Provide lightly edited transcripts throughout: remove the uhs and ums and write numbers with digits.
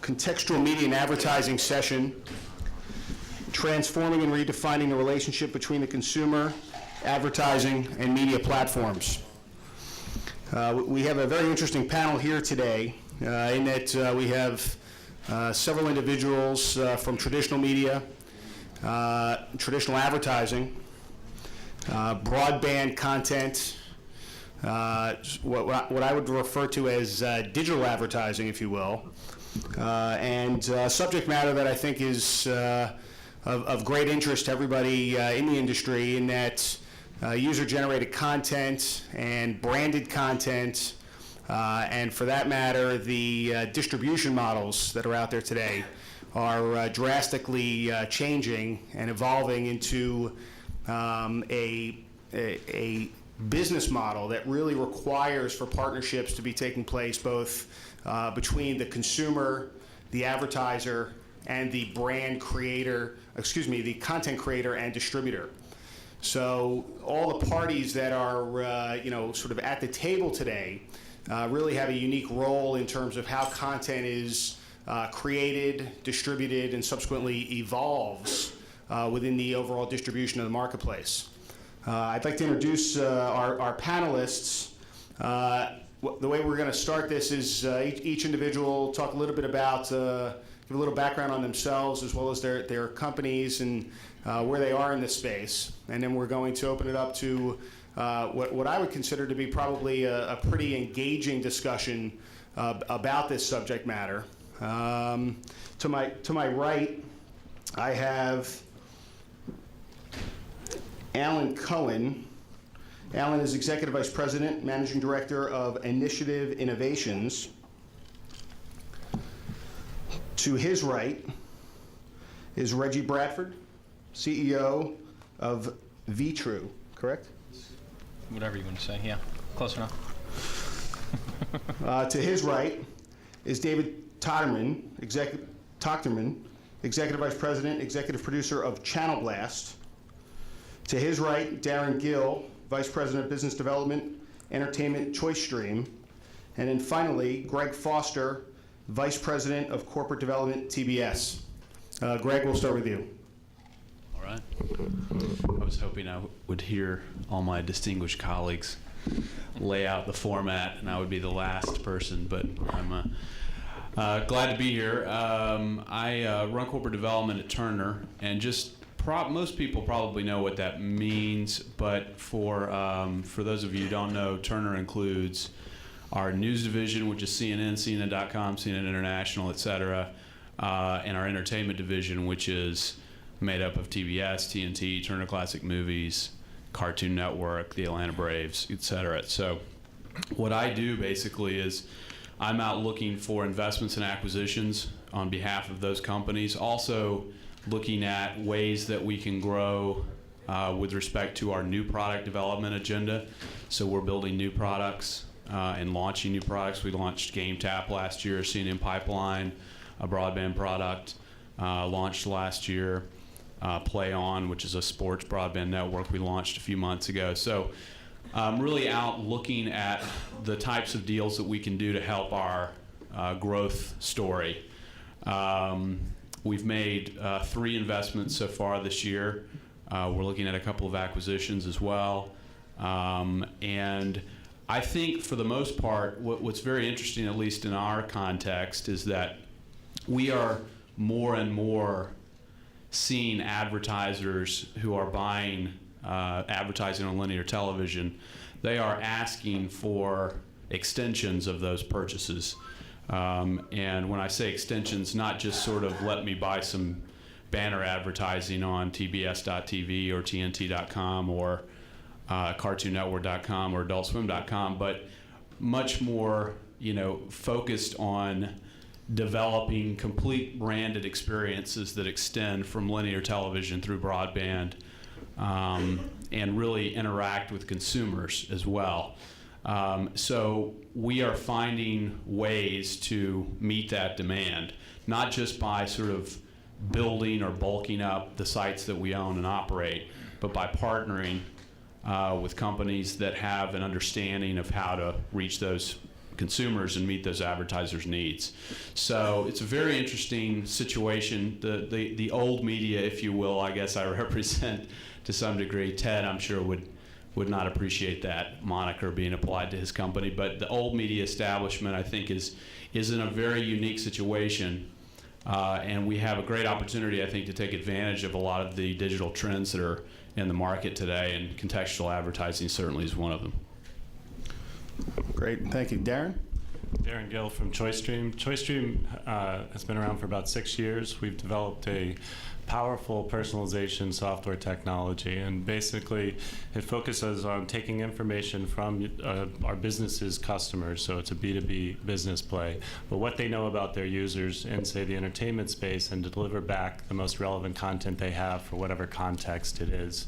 contextual media and advertising session, transforming and redefining the relationship between the consumer, advertising, and media platforms. We have a very interesting panel here today in that we have several individuals from traditional media, traditional advertising, broadband content, what I would refer to as digital advertising, if you will, and subject matter that I think is of great interest to everybody in the industry, in that user-generated content and branded content, and for that matter, the distribution models that are out there today are drastically changing and evolving into a business model that really requires for partnerships to be taking place both between the consumer, the advertiser, and the the content creator and distributor. So all the parties that are sort of at the table today really have a unique role in terms of how content is created, distributed, and subsequently evolves within the overall distribution of the marketplace. I'd like to introduce our panelists. The way we're going to start this is each individual will talk a little bit about, give a little background on themselves as well as their companies and where they are in this space. And then we're going to open it up to what I would consider to be probably a pretty engaging discussion about this subject matter. To my right, I have Alan Cohen. Alan is Executive Vice President, Managing Director of Initiative Innovations. To his right is Reggie Bradford, CEO of Vitrue, correct? Whatever you want to say, yeah, close enough. To his right is David Tochterman, Executive Vice President, Executive Producer of Channel Blast. To his right, Darren Gill, Vice President of Business Development, Entertainment ChoiceStream. And then finally, Greg Foster, Vice President of Corporate Development, TBS. Greg, we'll start with you. All right. I was hoping I would hear all my distinguished colleagues lay out the format and I would be the last person, but I'm glad to be here. I run corporate development at Turner, and just most people probably know what that means, but for those of you who don't know, Turner includes our news division, which is CNN, CNN.com, CNN International, et cetera, and our entertainment division, which is made up of TBS, TNT, Turner Classic Movies, Cartoon Network, the Atlanta Braves, et cetera. So what I do basically is I'm out looking for investments and acquisitions on behalf of those companies, also looking at ways that we can grow with respect to our new product development agenda. So we're building new products and launching new products. We launched GameTap last year, CNN Pipeline, a broadband product, launched last year. Play On, which is a sports broadband network we launched a few months ago. So I'm really out looking at the types of deals that we can do to help our growth story. We've made 3 investments so far this year. We're looking at a couple of acquisitions as well. And I think for the most part, what's very interesting, at least in our context, is that we are more and more seeing advertisers who are buying advertising on linear television. They are asking for extensions of those purchases. And when I say extensions, not just sort of let me buy some banner advertising on TBS.TV or TNT.com or CartoonNetwork.com or AdultSwim.com, but much more, focused on developing complete branded experiences that extend from linear television through broadband and really interact with consumers as well. So we are finding ways to meet that demand, not just by sort of building or bulking up the sites that we own and operate, but by partnering with companies that have an understanding of how to reach those consumers and meet those advertisers' needs. So it's a very interesting situation. The old media, if you will, I guess I represent to some degree. Ted, I'm sure, would not appreciate that moniker being applied to his company. But the old media establishment, I think, is in a very unique situation. And we have a great opportunity, I think, to take advantage of a lot of the digital trends that are in the market today, and contextual advertising certainly is one of them. Great, thank you. Darren? Darren Gill from ChoiceStream. ChoiceStream has been around for about 6 years. We've developed a powerful personalization software technology, and basically it focuses on taking information from our business's customers, so it's a B2B business play, but what they know about their users in, say, the entertainment space, and to deliver back the most relevant content they have for whatever context it is.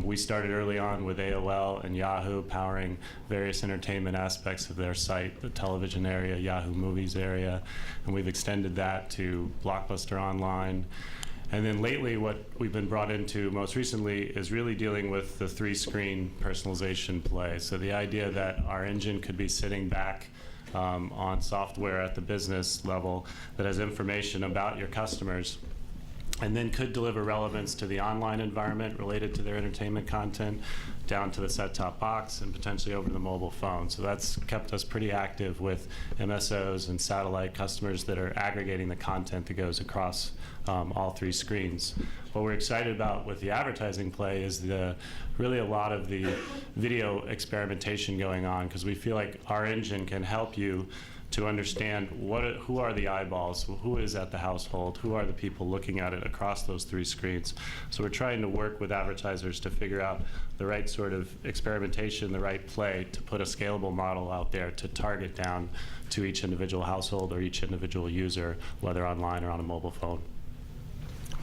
We started early on with AOL and Yahoo powering various entertainment aspects of their site, the television area, Yahoo Movies area, and we've extended that to Blockbuster Online. And then lately, what we've been brought into most recently is really dealing with the 3-screen personalization play. So the idea that our engine could be sitting back on software at the business level that has information about your customers, and then could deliver relevance to the online environment related to their entertainment content, down to the set-top box, and potentially over the mobile phone. So that's kept us pretty active with MSOs and satellite customers that are aggregating the content that goes across all 3 screens. What we're excited about with the advertising play is really a lot of the video experimentation going on, because we feel like our engine can help you to understand who are the eyeballs, who is at the household, who are the people looking at it across those 3 screens. So we're trying to work with advertisers to figure out the right sort of experimentation, the right play to put a scalable model out there to target down to each individual household or each individual user, whether online or on a mobile phone.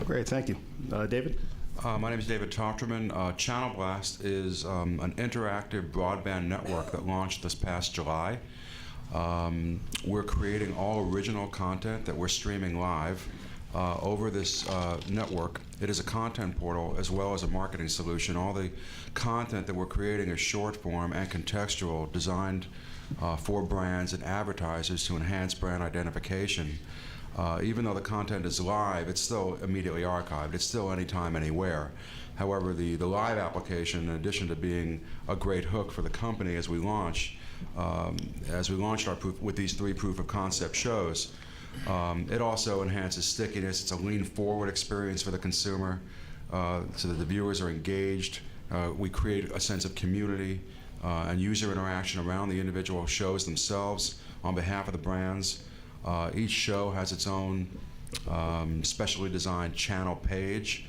Great, thank you. David? My name is David Tofterman. Channel Blast is an interactive broadband network that launched this past July. We're creating all original content that we're streaming live over this network. It is a content portal as well as a marketing solution. All the content that we're creating is short form and contextual, designed for brands and advertisers to enhance brand identification. Even though the content is live, it's still immediately archived. It's still anytime, anywhere. However, the live application, in addition to being a great hook for the company as we launched with these 3 proof of concept shows, it also enhances stickiness. It's a lean forward experience for the consumer, so that the viewers are engaged. We create a sense of community and user interaction around the individual shows themselves on behalf of the brands. Each show has its own specially designed channel page,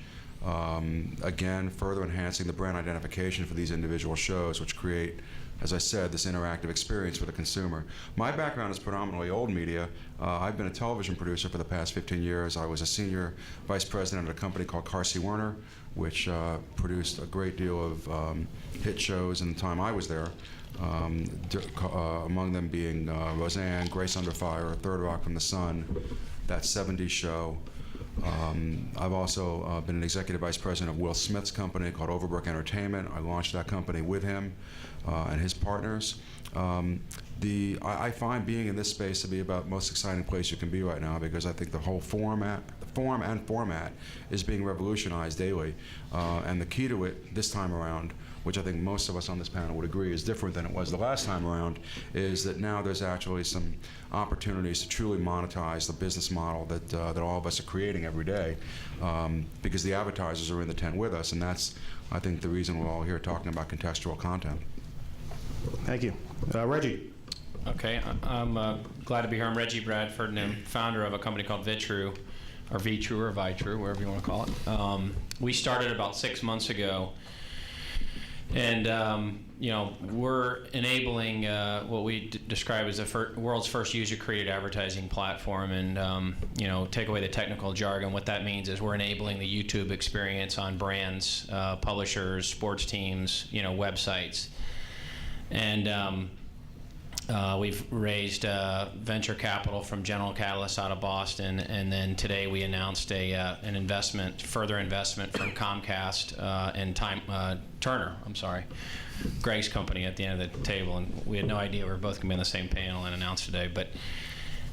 again, further enhancing the brand identification for these individual shows, which create, as I said, this interactive experience for the consumer. My background is predominantly old media. I've been a television producer for the past 15 years. I was a senior vice president at a company called Carsey Werner, which produced a great deal of hit shows in the time I was there. Among them being Roseanne, Grace Under Fire, Third Rock from the Sun, that 70s show. I've also been an executive vice president of Will Smith's company called Overbrook Entertainment. I launched that company with him and his partners. I find being in this space to be about the most exciting place you can be right now, because I think the whole form and format is being revolutionized daily. And the key to it this time around, which I think most of us on this panel would agree is different than it was the last time around, is that now there's actually some opportunities to truly monetize the business model that all of us are creating every day, because the advertisers are in the tent with us, and that's, I think, the reason we're all here talking about contextual content. Thank you. Reggie? Okay, I'm glad to be here. I'm Reggie Bradford, and I'm founder of a company called Vitru, or Vitru, or Vitru, wherever you want to call it. We started about 6 months ago, and we're enabling what we describe as the world's first user-created advertising platform. And take away the technical jargon. What that means is we're enabling the YouTube experience on brands, publishers, sports teams, websites. And We've raised venture capital from General Catalyst out of Boston, and then today we announced an investment, further investment from Comcast and Turner. I'm sorry, Greg's company at the end of the table, and we had no idea we were both going to be on the same panel and announced today.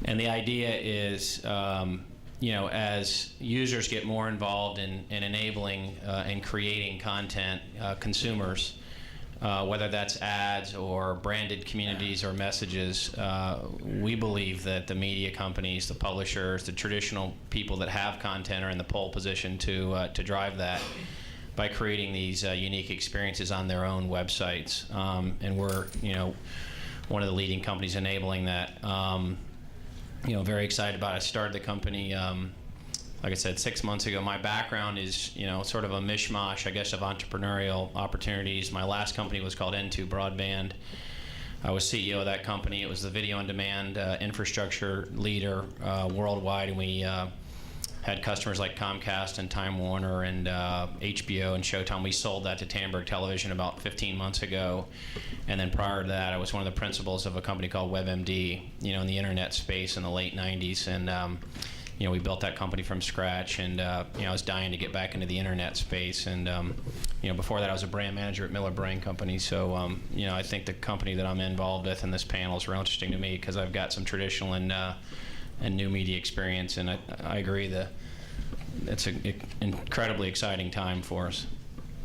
And the idea is, as users get more involved in enabling and creating content, consumers. Whether that's ads or branded communities or messages, we believe that the media companies, the publishers, the traditional people that have content are in the pole position to drive that by creating these unique experiences on their own websites. And we're, one of the leading companies enabling that. Very excited about it. I started the company, like I said, 6 months ago. My background is, sort of a mishmash, I guess, of entrepreneurial opportunities. My last company was called N2 Broadband. I was CEO of that company. It was the video-on-demand infrastructure leader worldwide, and we had customers like Comcast and Time Warner and HBO and Showtime. We sold that to Tandberg Television about 15 months ago. And then prior to that, I was one of the principals of a company called WebMD, in the internet space in the late 90s. And we built that company from scratch, and I was dying to get back into the internet space. And before that, I was a brand manager at Miller Brewing Company. So I think the company that I'm involved with in this panel is real interesting to me because I've got some traditional and new media experience, and I agree that it's an incredibly exciting time for us.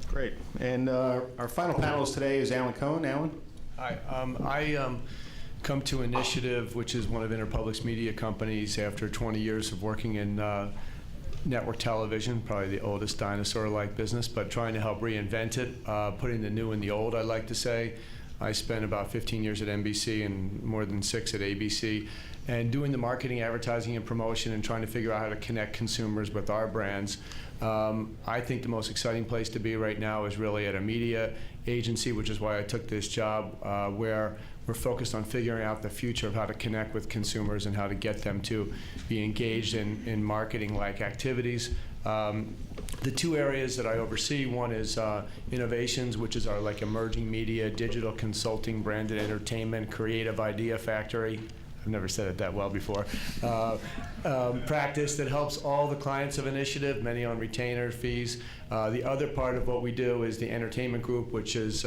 Great. And our final panelist today is Alan Cohen. Alan? Hi. I come to Initiative, which is one of Interpublic's media companies, after 20 years of working in network television, probably the oldest dinosaur-like business, but trying to help reinvent it, putting the new in the old, I like to say. I spent about 15 years at NBC and more than 6 at ABC, and doing the marketing, advertising, and promotion, and trying to figure out how to connect consumers with our brands. I think the most exciting place to be right now is really at a media agency, which is why I took this job, where we're focused on figuring out the future of how to connect with consumers and how to get them to be engaged in marketing-like activities. The two areas that I oversee, one is innovations, which is our emerging media, digital consulting, branded entertainment, creative idea factory. I've never said it that well before. Practice that helps all the clients of Initiative, many on retainer fees. The other part of what we do is the entertainment group, which is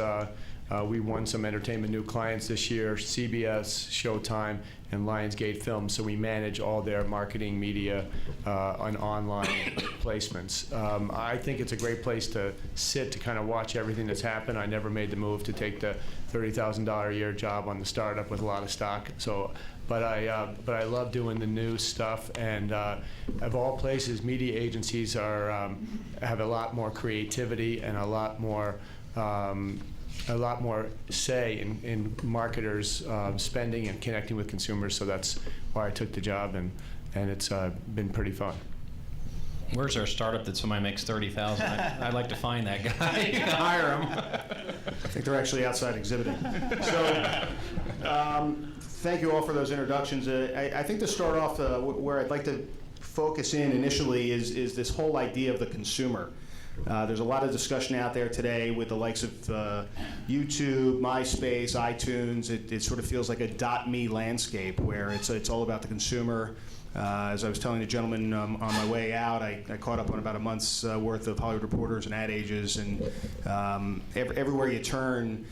we won some entertainment new clients this year, CBS, Showtime, and Lionsgate Films. So we manage all their marketing, media, and online placements. I think it's a great place to sit to kind of watch everything that's happened. I never made the move to take the $30,000 a year job on the startup with a lot of stock. So, but I love doing the new stuff. And of all places, media agencies are have a lot more creativity and a lot more say in marketers spending and connecting with consumers. So that's why I took the job, and it's been pretty fun. Where's our startup that somebody makes $30,000? I'd like to find that guy. Hire him. I think they're actually outside exhibiting. So thank you all for those introductions. I think to start off, where I'd like to focus in initially is this whole idea of the consumer. There's a lot of discussion out there today with the likes of YouTube, MySpace, iTunes. It sort of feels like a .me landscape where it's all about the consumer. As I was telling the gentleman on my way out, I caught up on about a month's worth of Hollywood Reporters and Ad Ages, and everywhere you turn,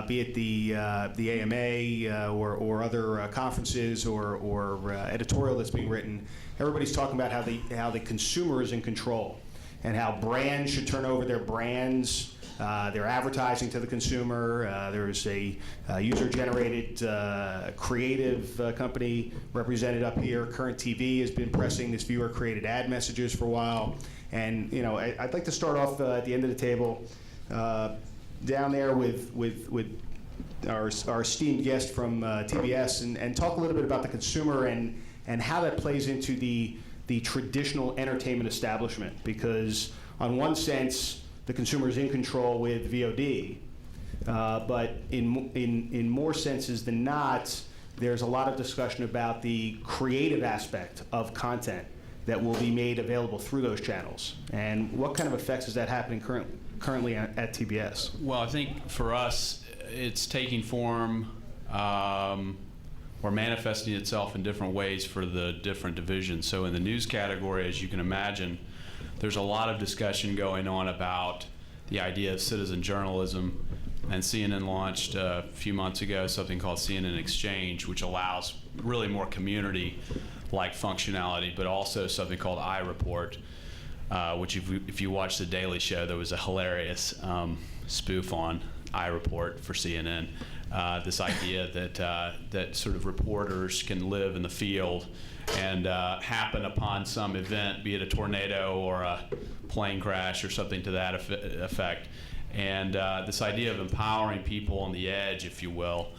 be it the AMA or other conferences or editorial that's being written, everybody's talking about how the consumer is in control and how brands should turn over their brands, their advertising to the consumer. There's a user-generated creative company represented up here. Current TV has been pressing this viewer-created ad messages for a while. And I'd like to start off at the end of the table down there with our esteemed guest from TBS and talk a little bit about the consumer and how that plays into the traditional entertainment establishment, because on one sense the consumer is in control with VOD, but in more senses than not, there's a lot of discussion about the creative aspect of content that will be made available through those channels, and what kind of effects is that happening currently at TBS? Well, I think for us, it's taking form or manifesting itself in different ways for the different divisions. So in the news category, as you can imagine, there's a lot of discussion going on about the idea of citizen journalism, and CNN launched a few months ago something called CNN Exchange, which allows really more community-like functionality, but also something called iReport, which if you watch The Daily Show, there was a hilarious spoof on iReport for CNN. This idea that sort of reporters can live in the field and happen upon some event, be it a tornado or a plane crash or something to that effect. And this idea of empowering people on the edge, if you will,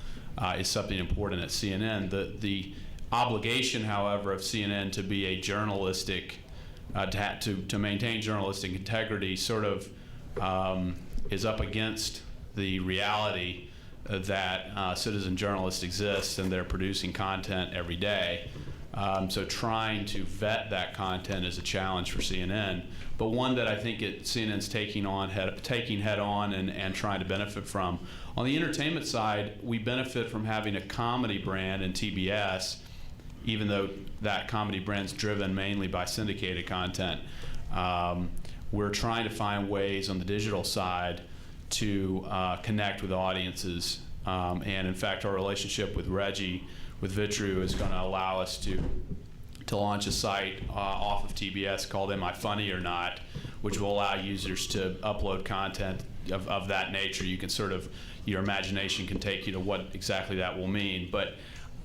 is something important at CNN. The obligation, however, of CNN to be a journalistic, to maintain journalistic integrity sort of is up against the reality that citizen journalists exist and they're producing content every day. So trying to vet that content is a challenge for CNN, but one that I think CNN's taking head on and trying to benefit from. On the entertainment side, we benefit from having a comedy brand in TBS, even though that comedy brand's driven mainly by syndicated content. We're trying to find ways on the digital side to connect with audiences. And in fact, our relationship with Reggie, with Vitru, is going to allow us to launch a site off of TBS called Am I Funny or Not, which will allow users to upload content of that nature. You can sort of, your imagination can take you to what exactly that will mean. But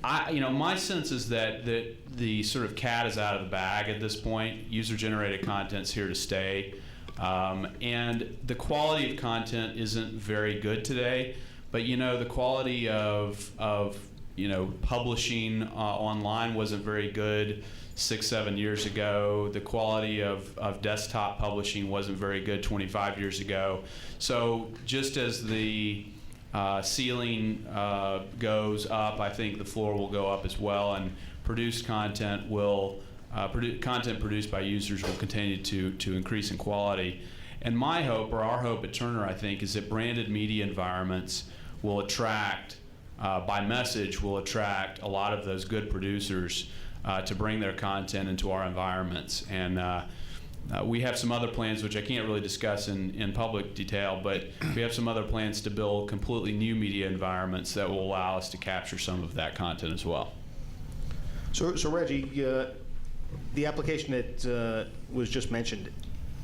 my sense is that the sort of cat is out of the bag at this point. User-generated content's here to stay. And the quality of content isn't very good today, but the quality of publishing online wasn't very good 6-7 years ago. The quality of desktop publishing wasn't very good 25 years ago. So just as the ceiling goes up, I think the floor will go up as well, and produced content content produced by users will continue to increase in quality. And my hope, or our hope at Turner, I think, is that branded media environments will attract, by message, will attract a lot of those good producers to bring their content into our environments. And we have some other plans, which I can't really discuss in public detail, but we have some other plans to build completely new media environments that will allow us to capture some of that content as well. So Reggie, the application that was just mentioned,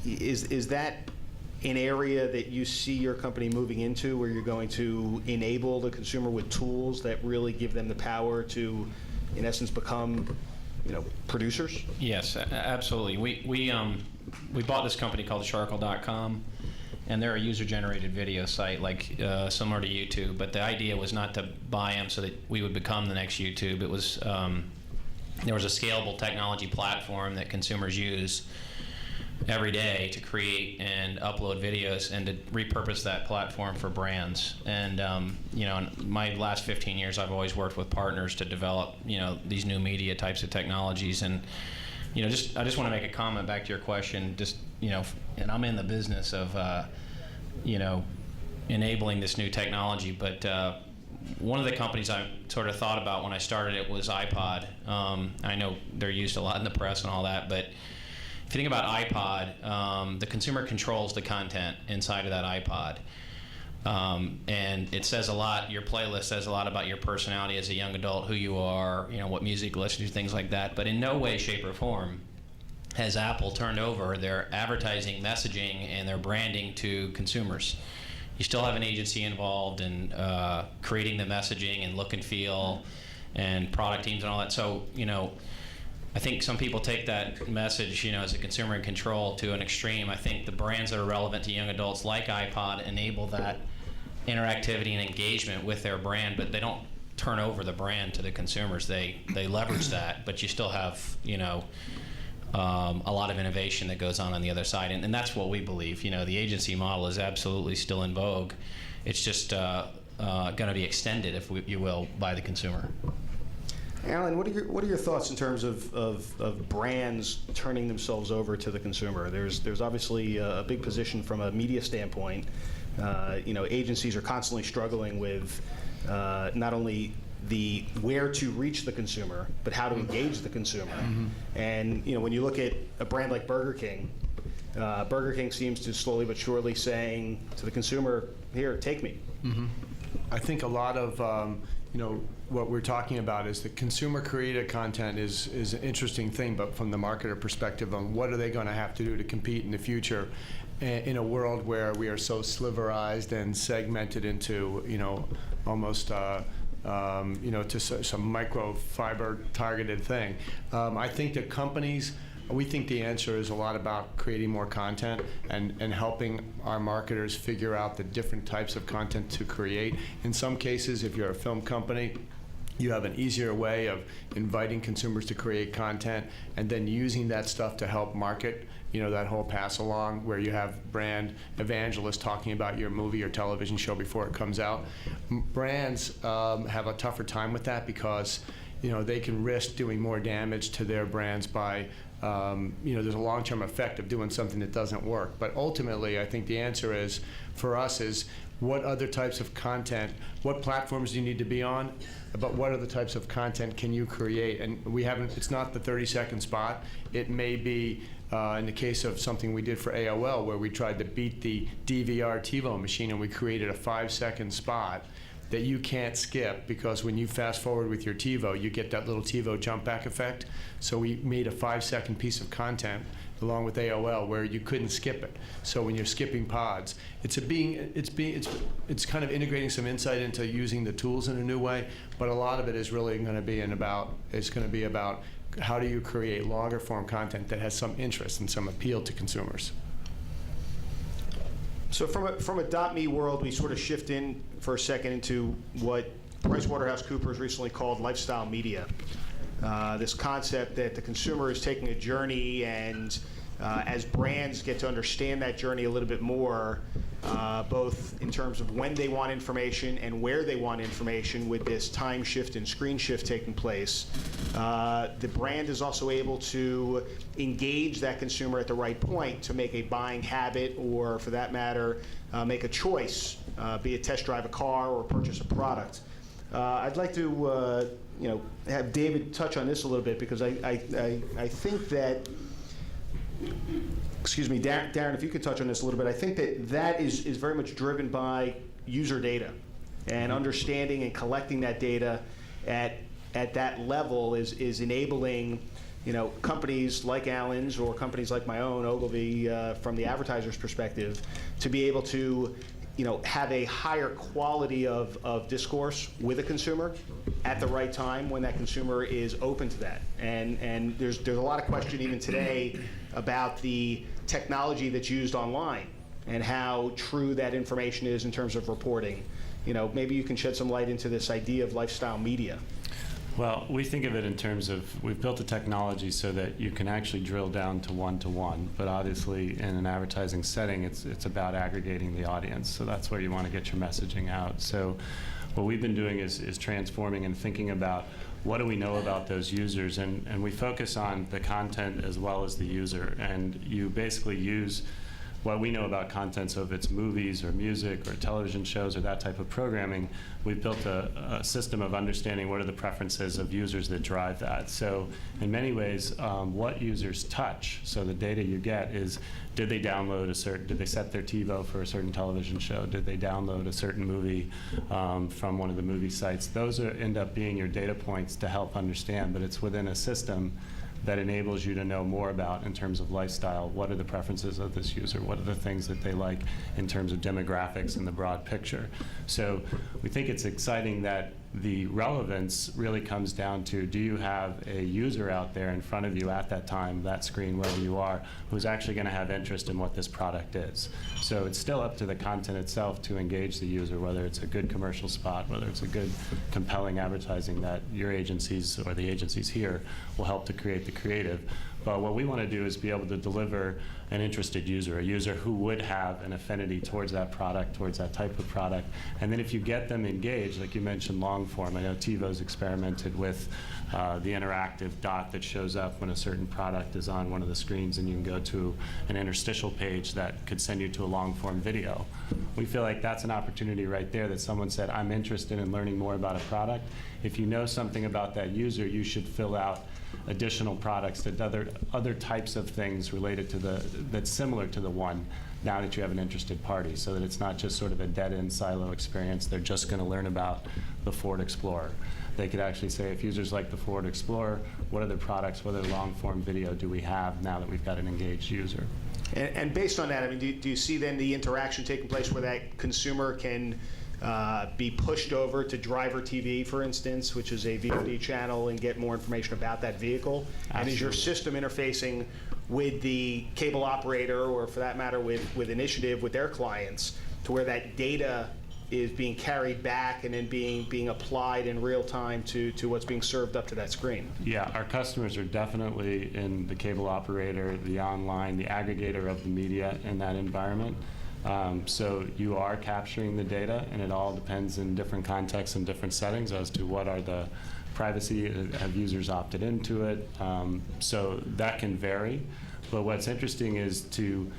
is that an area that you see your company moving into, where you're going to enable the consumer with tools that really give them the power to, in essence, become, producers? Yes, absolutely. We bought this company called Sharkle.com, and they're a user-generated video site, like similar to YouTube. But the idea was not to buy them so that we would become the next YouTube. It was there was a scalable technology platform that consumers use every day to create and upload videos and to repurpose that platform for brands. And in my last 15 years, I've always worked with partners to develop these new media types of technologies. And I just want to make a comment back to your question. And I'm in the business of enabling this new technology, but one of the companies I sort of thought about when I started it was iPod. I know they're used a lot in the press and all that, but if you think about iPod, the consumer controls the content inside of that iPod. And it says a lot, your playlist says a lot about your personality as a young adult, who you are, what music you listen to, things like that. But in no way, shape, or form has Apple turned over their advertising, messaging, and their branding to consumers. You still have an agency involved in creating the messaging and look and feel and product teams and all that. So, I think some people take that message, as a consumer in control to an extreme. I think the brands that are relevant to young adults, like iPod, enable that interactivity and engagement with their brand, but they don't turn over the brand to the consumers. They leverage that, but you still have, a lot of innovation that goes on the other side, and that's what we believe. The agency model is absolutely still in vogue. It's just going to be extended, if you will, by the consumer. Alan, what are your thoughts in terms of brands turning themselves over to the consumer? There's obviously a big position from a media standpoint. Agencies are constantly struggling with not only the where to reach the consumer, but how to engage the consumer. And when you look at a brand like Burger King seems to slowly but surely saying to the consumer, here, take me. I think a lot of what we're talking about is the consumer created content is an interesting thing, but from the marketer perspective on what are they going to have to do to compete in the future in a world where we are so sliverized and segmented into almost to some microfiber targeted thing. I think that companies, we think the answer is a lot about creating more content and helping our marketers figure out the different types of content to create. In some cases, if you're a film company, you have an easier way of inviting consumers to create content and then using that stuff to help market, that whole pass along where you have brand evangelists talking about your movie or television show before it comes out. Brands have a tougher time with that because they can risk doing more damage to their brands by there's a long-term effect of doing something that doesn't work. But ultimately, I think the answer is, for us, is what other types of content, what platforms do you need to be on, but what other types of content can you create? And it's not the 30-second spot. It may be, in the case of something we did for AOL, where we tried to beat the DVR TiVo machine, and we created a 5-second spot that you can't skip, because when you fast forward with your TiVo, you get that little TiVo jump back effect. So we made a 5-second piece of content along with AOL where you couldn't skip it. So when you're skipping pods, it's kind of integrating some insight into using the tools in a new way, but a lot of it is really going to be about how do you create longer form content that has some interest and some appeal to consumers. So from a .me world, we sort of shift in for a second into what PricewaterhouseCoopers recently called lifestyle media. This concept that the consumer is taking a journey, and as brands get to understand that journey a little bit more, both in terms of when they want information and where they want information with this time shift and screen shift taking place, the brand is also able to engage that consumer at the right point to make a buying habit, or for that matter, make a choice, be it test drive a car or purchase a product. I'd like to have David touch on this a little bit, because I think that, excuse me, Darren, if you could touch on this a little bit. I think that is very much driven by user data, and understanding and collecting that data at that level is enabling companies like Allen's or companies like my own, Ogilvy, from the advertiser's perspective, to be able to have a higher quality of discourse with a consumer at the right time when that consumer is open to that. And there's a lot of question even today about the technology that's used online and how true that information is in terms of reporting. Maybe you can shed some light into this idea of lifestyle media. Well, we think of it in terms of, we've built the technology so that you can actually drill down to one-to-one, but obviously in an advertising setting, it's about aggregating the audience. So that's where you want to get your messaging out. So what we've been doing is transforming and thinking about what do we know about those users, and we focus on the content as well as the user. And you basically use what we know about content, so if it's movies or music or television shows or that type of programming, we've built a system of understanding what are the preferences of users that drive that. So in many ways, what users touch, so the data you get is, did they download did they set their TiVo for a certain television show? Did they download a certain movie from one of the movie sites? Those end up being your data points to help understand, but it's within a system that enables you to know more about, in terms of lifestyle, what are the preferences of this user, what are the things that they like in terms of demographics in the broad picture. So we think it's exciting that the relevance really comes down to, do you have a user out there in front of you at that time, that screen, wherever you are, who's actually going to have interest in what this product is. So it's still up to the content itself to engage the user, whether it's a good commercial spot, whether it's a good compelling advertising that your agencies or the agencies here will help to create the creative. But what we want to do is be able to deliver an interested user, a user who would have an affinity towards that product, towards that type of product. And then if you get them engaged, like you mentioned long form, I know TiVo's experimented with the interactive dot that shows up when a certain product is on one of the screens, and you can go to an interstitial page that could send you to a long form video. We feel like that's an opportunity right there that someone said, I'm interested in learning more about a product. If you know something about that user, you should fill out additional products, that other types of things related to that's similar to the one, now that you have an interested party, so that it's not just sort of a dead-end silo experience. They're just going to learn about the Ford Explorer. They could actually say, if users like the Ford Explorer, what other products, what other long-form video do we have now that we've got an engaged user? And based on that, I mean, do you see then the interaction taking place where that consumer can be pushed over to Driver TV, for instance, which is a VOD channel, and get more information about that vehicle? And is your system interfacing with the cable operator, or for that matter with Initiative, with their clients, to where that data is being carried back and then being applied in real time to what's being served up to that screen? Yeah, our customers are definitely in the cable operator, the online, the aggregator of the media in that environment. So you are capturing the data, and it all depends in different contexts and different settings as to what are the privacy, have users opted into it. So that can vary. But what's interesting is to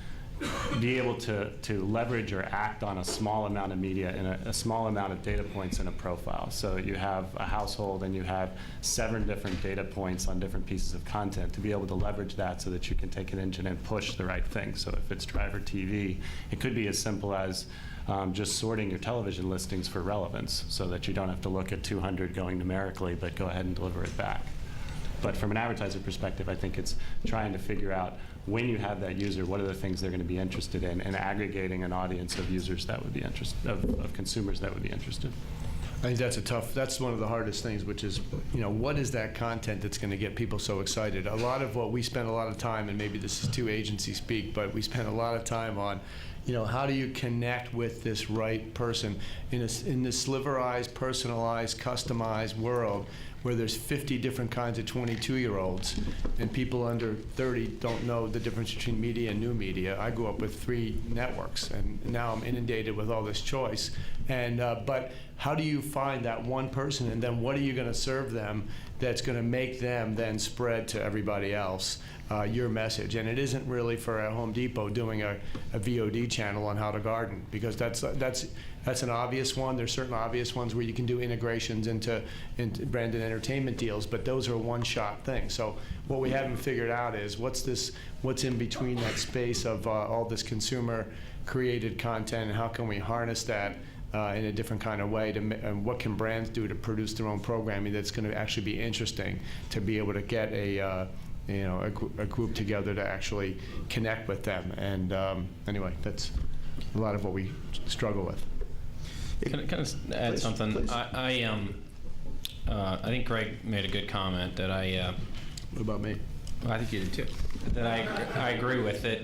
be able to leverage or act on a small amount of media and a small amount of data points in a profile. So you have a household and you have 7 different data points on different pieces of content, to be able to leverage that so that you can take an engine and push the right thing. So if it's Driver TV, it could be as simple as just sorting your television listings for relevance, so that you don't have to look at 200 going numerically, but go ahead and deliver it back. But from an advertiser perspective, I think it's trying to figure out, when you have that user, what are the things they're going to be interested in, and aggregating an audience of users that would be interested, of consumers that would be interested. I think that's one of the hardest things, which is, what is that content that's going to get people so excited? A lot of what we spend a lot of time, and maybe this is too agency speak, but we spend a lot of time on, how do you connect with this right person in this sliverized, personalized, customized world where there's 50 different kinds of 22-year-olds, and people under 30 don't know the difference between media and new media. I grew up with 3 networks, and now I'm inundated with all this choice. And but how do you find that one person, and then what are you going to serve them that's going to make them then spread to everybody else your message? And it isn't really for a Home Depot doing a VOD channel on how to garden, because that's an obvious one. There's certain obvious ones where you can do integrations into branded entertainment deals, but those are one-shot things. So what we haven't figured out is what's in between that space of all this consumer-created content, and how can we harness that in a different kind of way, and what can brands do to produce their own programming that's going to actually be interesting, to be able to get a group together to actually connect with them. And anyway, that's a lot of what we struggle with. Can I add Please, something? please. I think Greg made a good comment that What about me? I think you did too. That I agree with. That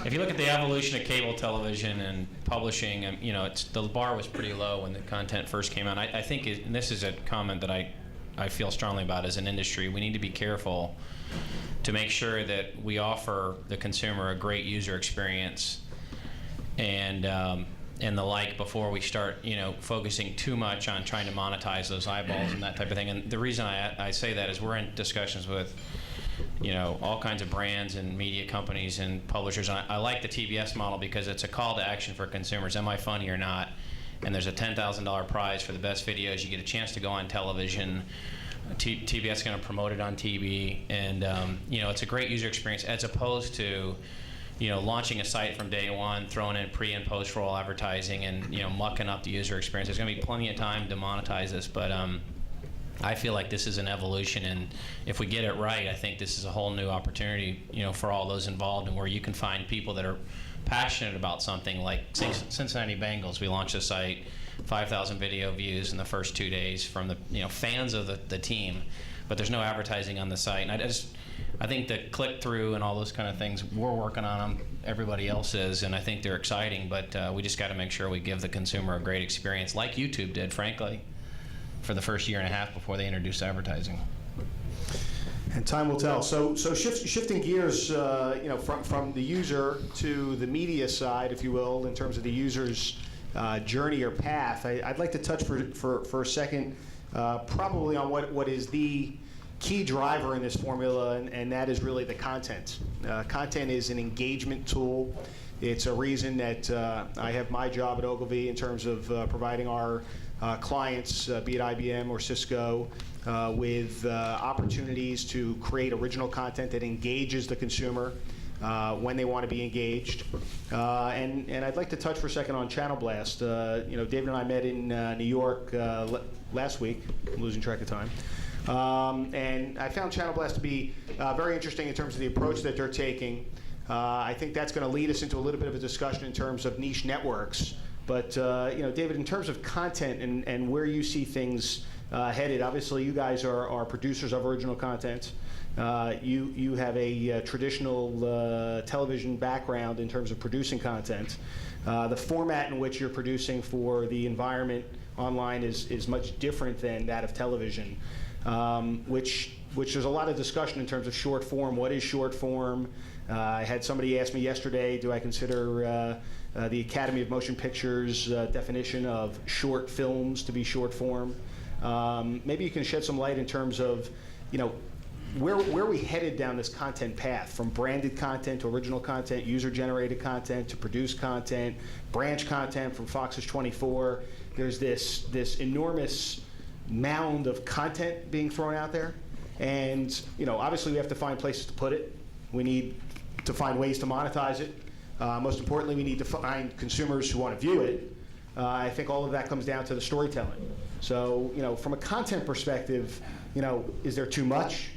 if you look at the evolution of cable television and publishing, the bar was pretty low when the content first came out. I think, and this is a comment that I feel strongly about as an industry, we need to be careful to make sure that we offer the consumer a great user experience and the like, before we start focusing too much on trying to monetize those eyeballs and that type of thing. And the reason I say that is we're in discussions with all kinds of brands and media companies and publishers. And I like the TBS model because it's a call to action for consumers. Am I funny or not? And there's a $10,000 prize for the best videos. You get a chance to go on television. TBS is going to promote it on TV, and it's a great user experience, as opposed to launching a site from day one, throwing in pre and post roll advertising, and mucking up the user experience. There's going to be plenty of time to monetize this, but I feel like this is an evolution, and if we get it right, I think this is a whole new opportunity, for all those involved, and where you can find people that are passionate about something. Like Cincinnati Bengals, we launched a site, 5,000 video views in the first 2 days from the fans of the team, but there's no advertising on the site. And I think the click-through and all those kind of things, we're working on them, everybody else is, and I think they're exciting, but we just got to make sure we give the consumer a great experience, like YouTube did, frankly, for the first year and a half before they introduced advertising. And time will tell. So shifting gears, from the user to the media side, if you will, in terms of the user's journey or path, I'd like to touch for a second, probably on what is the key driver in this formula, and that is really the content. Content is an engagement tool. It's a reason that I have my job at Ogilvy in terms of providing our clients, be it IBM or Cisco, with opportunities to create original content that engages the consumer when they want to be engaged. And I'd like to touch for a second on Channel Blast. David and I met in New York last week. I'm losing track of time. And I found Channel Blast to be very interesting in terms of the approach that they're taking. I think that's going to lead us into a little bit of a discussion in terms of niche networks. But David, in terms of content and where you see things headed, obviously you guys are producers of original content. You have a traditional television background in terms of producing content. The format in which you're producing for the environment online is much different than that of television, which there's a lot of discussion in terms of short form. What is short form? I had somebody ask me yesterday, do I consider the Academy of Motion Pictures definition of short films to be short form? Maybe you can shed some light in terms of, where we headed down this content path, from branded content to original content, user-generated content to produced content, branch content from Fox's 24. There's this enormous mound of content being thrown out there, and obviously we have to find places to put it. We need to find ways to monetize it. Most importantly, we need to find consumers who want to view it. I think all of that comes down to the storytelling. So, from a content perspective, is there too much?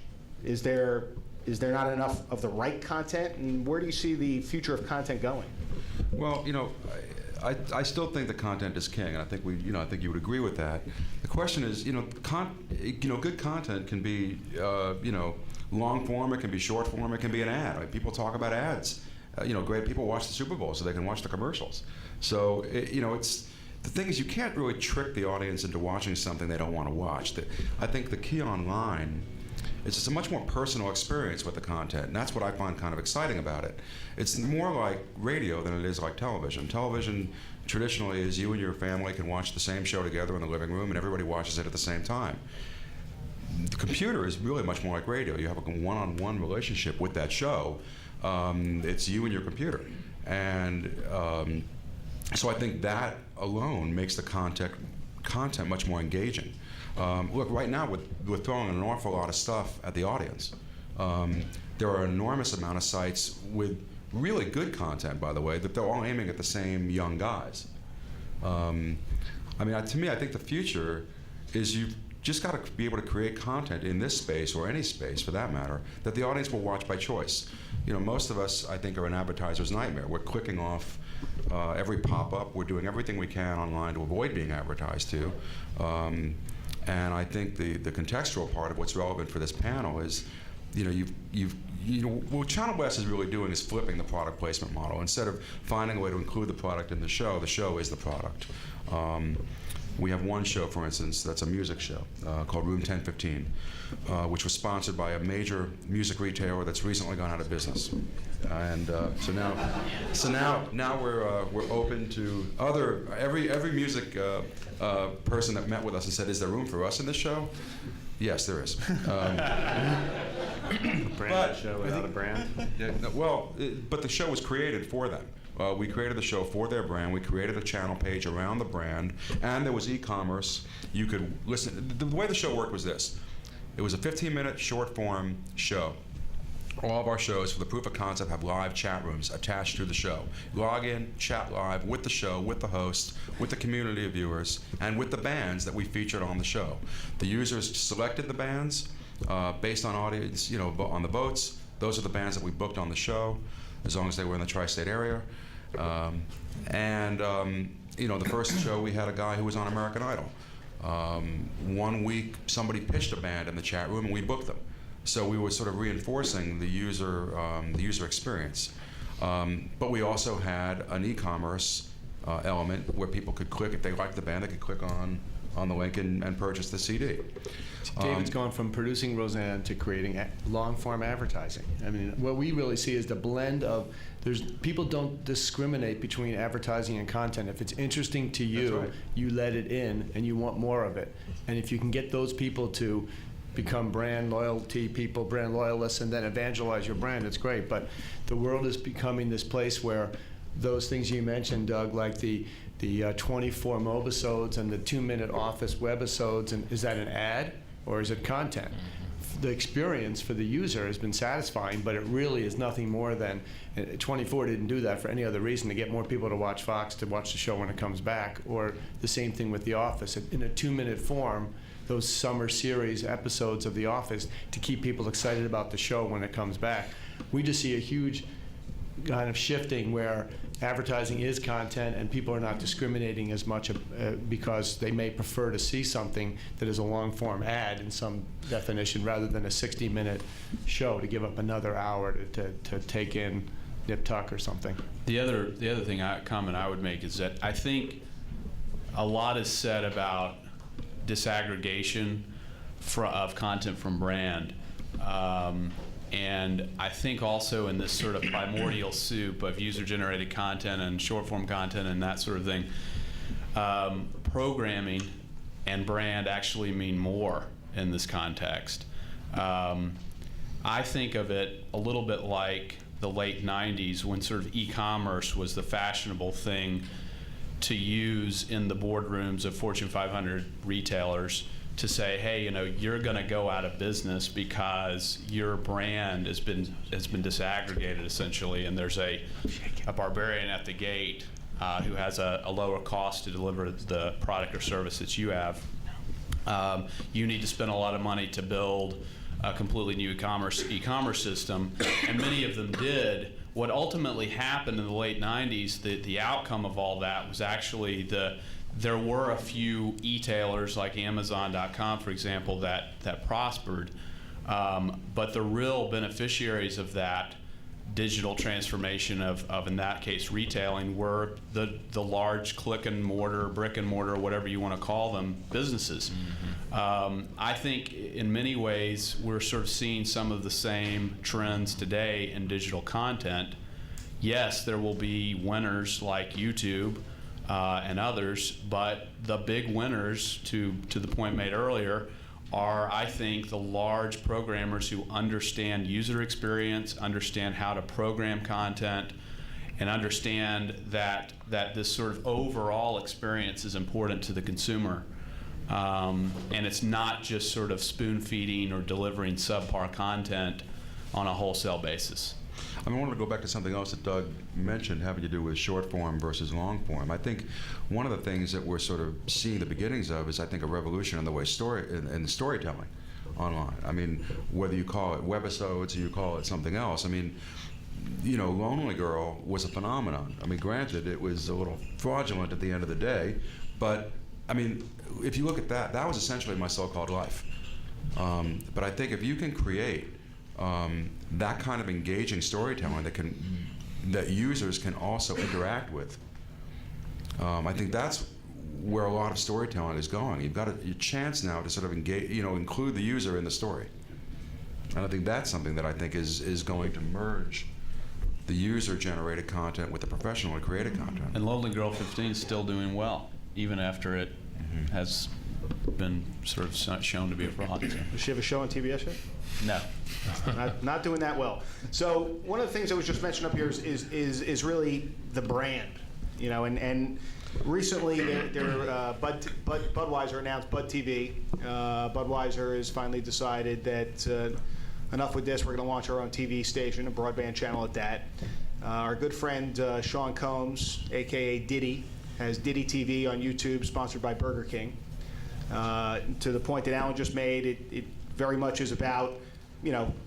Is there not enough of the right content? And where do you see the future of content going? Well, I still think the content is king, and I think I think you would agree with that. The question is, good content can be, long form. It can be short form. It can be an ad. Right? People talk about ads. Great people watch the Super Bowl so they can watch the commercials. So it's the thing is you can't really trick the audience into watching something they don't want to watch. I think the key online is it's a much more personal experience with the content, and that's what I find kind of exciting about it. It's more like radio than it is like television. Television traditionally is you and your family can watch the same show together in the living room, and everybody watches it at the same time. The computer is really much more like radio. You have a one-on-one relationship with that show. It's you and your computer. And so I think that alone makes the content much more engaging. Look, right now we're throwing an awful lot of stuff at the audience. There are an enormous amount of sites with really good content, by the way, that they're all aiming at the same young guys. To me, I think the future is you've just got to be able to create content in this space, or any space for that matter, that the audience will watch by choice. Most of us, I think, are an advertiser's nightmare. We're clicking off every pop-up. We're doing everything we can online to avoid being advertised to. And I think the contextual part of what's relevant for this panel is, what Channel Blast is really doing is flipping the product placement model. Instead of finding a way to include the product in the show is the product. We have one show, for instance, that's a music show called Room 1015, which was sponsored by a major music retailer that's recently gone out of business. And so now we're open to every music person that met with us and said, "Is there room for us in this show?" Yes, there is. Branded show without a brand. Yeah, but the show was created for them. We created the show for their brand. We created a channel page around the brand, and there was e-commerce. You could listen. The way the show worked was this. It was a 15-minute short-form show. All of our shows for the proof of concept have live chat rooms attached to the show. Log in, chat live with the show, with the host, with the community of viewers, and with the bands that we featured on the show. The users selected the bands based on audience, on the votes. Those are the bands that we booked on the show, as long as they were in the tri-state area. The first show we had a guy who was on American Idol. 1 week, somebody pitched a band in the chat room, and we booked them. So we were sort of reinforcing the user experience. But we also had an e-commerce element where people could click, if they liked the band, they could click on on the link and purchase the CD. David's gone from producing Roseanne to creating long-form advertising. I mean, what we really see is the blend of, people don't discriminate between advertising and content. If it's interesting to you, That's right. you let it in and you want more of it. And if you can get those people to become brand loyalty people, brand loyalists, and then evangelize your brand, it's great. But the world is becoming this place where those things you mentioned, Doug, like the 24 mobisodes and the 2-minute Office webisodes, and is that an ad or is it content? The experience for the user has been satisfying, but it really is nothing more than 24 didn't do that for any other reason, to get more people to watch Fox, to watch the show when it comes back, or the same thing with The Office. In a 2-minute form, those summer series episodes of The Office, to keep people excited about the show when it comes back. We just see a huge kind of shifting where advertising is content and people are not discriminating as much because they may prefer to see something that is a long-form ad in some definition rather than a 60-minute show to give up another hour to take in Nip Tuck or something. The other comment I would make is that I think a lot is said about disaggregation of content from brand. And I think also in this sort of primordial soup of user-generated content and short-form content and that sort of thing, programming and brand actually mean more in this context. I think of it a little bit like the late 90s when sort of e-commerce was the fashionable thing to use in the boardrooms of Fortune 500 retailers to say, hey, you're going to go out of business because your brand has been disaggregated essentially, and there's a barbarian at the gate who has a lower cost to deliver the product or service that you have. You need to spend a lot of money to build a completely new e-commerce system, and many of them did. What ultimately happened in the late 90s, the outcome of all that was actually there were a few e-tailers like Amazon.com, for example, that prospered, but the real beneficiaries of that digital transformation of in that case retailing were the large brick and mortar, whatever you want to call them, businesses. I think in many ways we're sort of seeing some of the same trends today in digital content. Yes, there will be winners like YouTube and others, but the big winners, to the point made earlier, are, I think, the large programmers who understand user experience, understand how to program content, and understand that this sort of overall experience is important to the consumer. And it's not just sort of spoon-feeding or delivering subpar content on a wholesale basis. I wanted to go back to something else that Doug mentioned having to do with short form versus long form. I think one of the things that we're sort of seeing the beginnings of is, I think, a revolution in the way in storytelling online. I mean, whether you call it webisodes or you call it something else. I mean, Lonely Girl was a phenomenon. I mean, granted, it was a little fraudulent at the end of the day, but I mean, if you look at that, that was essentially my so-called life. But I think if you can create that kind of engaging storytelling that users can also interact with, I think that's where a lot of storytelling is going. You've got a chance now to sort of engage, include the user in the story, and I think that's something that I think is going to merge the user-generated content with the professionally created content. And Lonely Girl 15 is still doing well, even after it has been sort of shown to be a fraud. Does she have a show on TBS yet? No. Not doing that well. So one of the things that was just mentioned up here is really the brand, and recently Budweiser announced Bud TV. Budweiser has finally decided that enough with this. We're going to launch our own TV station, a broadband channel at that. Our good friend Sean Combs, aka Diddy, has Diddy TV on YouTube, sponsored by Burger King. To the point that Alan just made, it very much is about,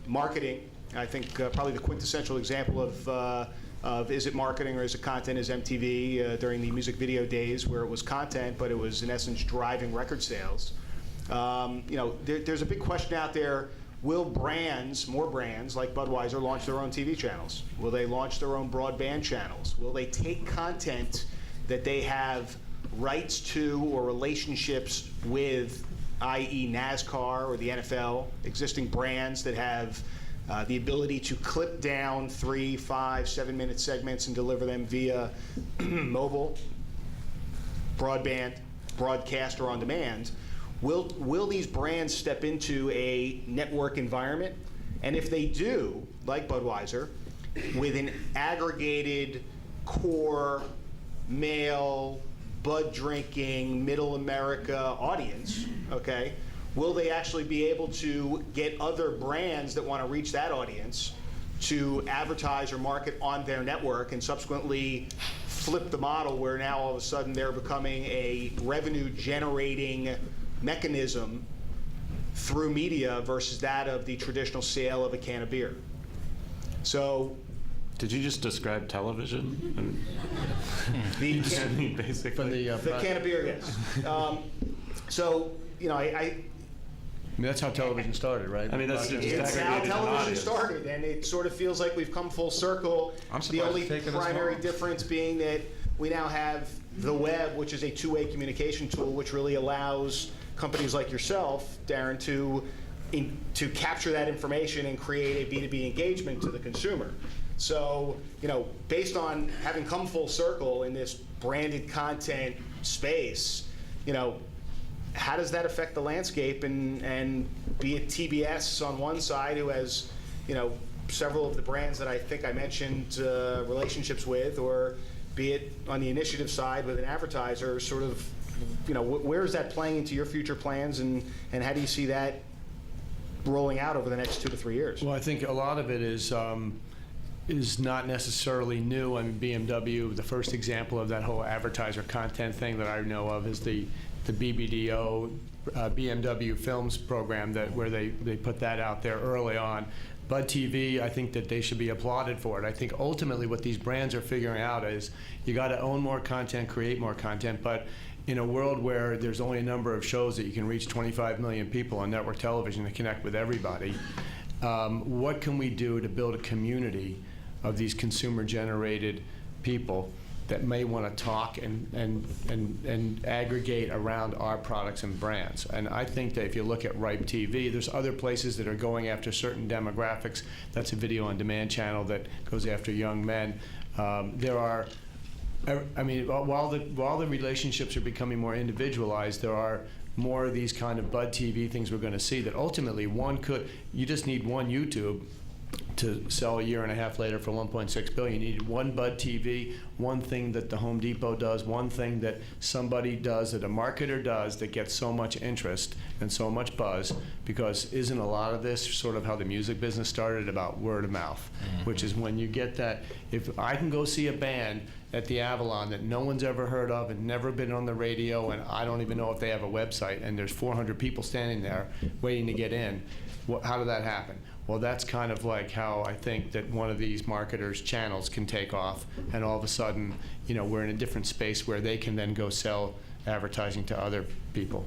marketing. I think probably the quintessential example of is it marketing or is it content is MTV during the music video days, where it was content, but it was in essence driving record sales. There's a big question out there. Will more brands like Budweiser launch their own TV channels? Will they launch their own broadband channels? Will they take content that they have rights to or relationships with, i.e. NASCAR or the NFL, existing brands that have the ability to clip down 3, 5, 7-minute segments and deliver them via mobile, broadband, broadcast, or on demand. Will these brands step into a network environment? And if they do, like Budweiser, with an aggregated core male Bud drinking middle America audience, okay, will they actually be able to get other brands that want to reach that audience to advertise or market on their network and subsequently flip the model where now all of a sudden they're becoming a revenue generating mechanism through media versus that of the traditional sale of a can of beer? So Did you just describe television? the Basically. From the can of beer, yes. So, you know, I mean, that's how television started, right? I mean, that's just it's how aggregated television audience. started, and it sort of feels like we've come full circle. I'm The surprised only it's taken this primary long. difference being that we now have the web, which is a two-way communication tool, which really allows companies like yourself, Darren, to capture that information and create a B2B engagement to the consumer. So, you know, based on having come full circle in this branded content space, you know, how does that affect the landscape? And be it TBS on one side, who has, you know, several of the brands that I think I mentioned relationships with, or be it on the initiative side with an advertiser, sort of, you know, where is that playing into your future plans, and how do you see that rolling out over the next 2 to 3 years? Well, I think a lot of it is not necessarily new. I mean, BMW, the first example of that whole advertiser content thing that I know of is the BBDO, BMW Films program, where they put that out there early on. Bud TV, I think that they should be applauded for it. I think ultimately what these brands are figuring out is you got to own more content, create more content, but in a world where there's only a number of shows that you can reach 25 million people on network television to connect with everybody, what can we do to build a community of these consumer-generated people that may want to talk and aggregate around our products and brands? And I think that if you look at Ripe TV, there's other places that are going after certain demographics. That's a video-on-demand channel that goes after young men. There are, I mean, while the relationships are becoming more individualized, there are more of these kind of Bud TV things we're going to see that ultimately you just need one YouTube to sell a year and a half later for $1.6 billion. You need one Bud TV, one thing that the Home Depot does, one thing that somebody does, that a marketer does, that gets so much interest and so much buzz, because isn't a lot of this sort of how the music business started, about word of mouth, which is when you get that, if I can go see a band at the Avalon that no one's ever heard of and never been on the radio, and I don't even know if they have a website, and there's 400 people standing there waiting to get in, how did that happen? Well, that's kind of like how I think that one of these marketers' channels can take off, and all of a sudden, you know, we're in a different space where they can then go sell advertising to other people.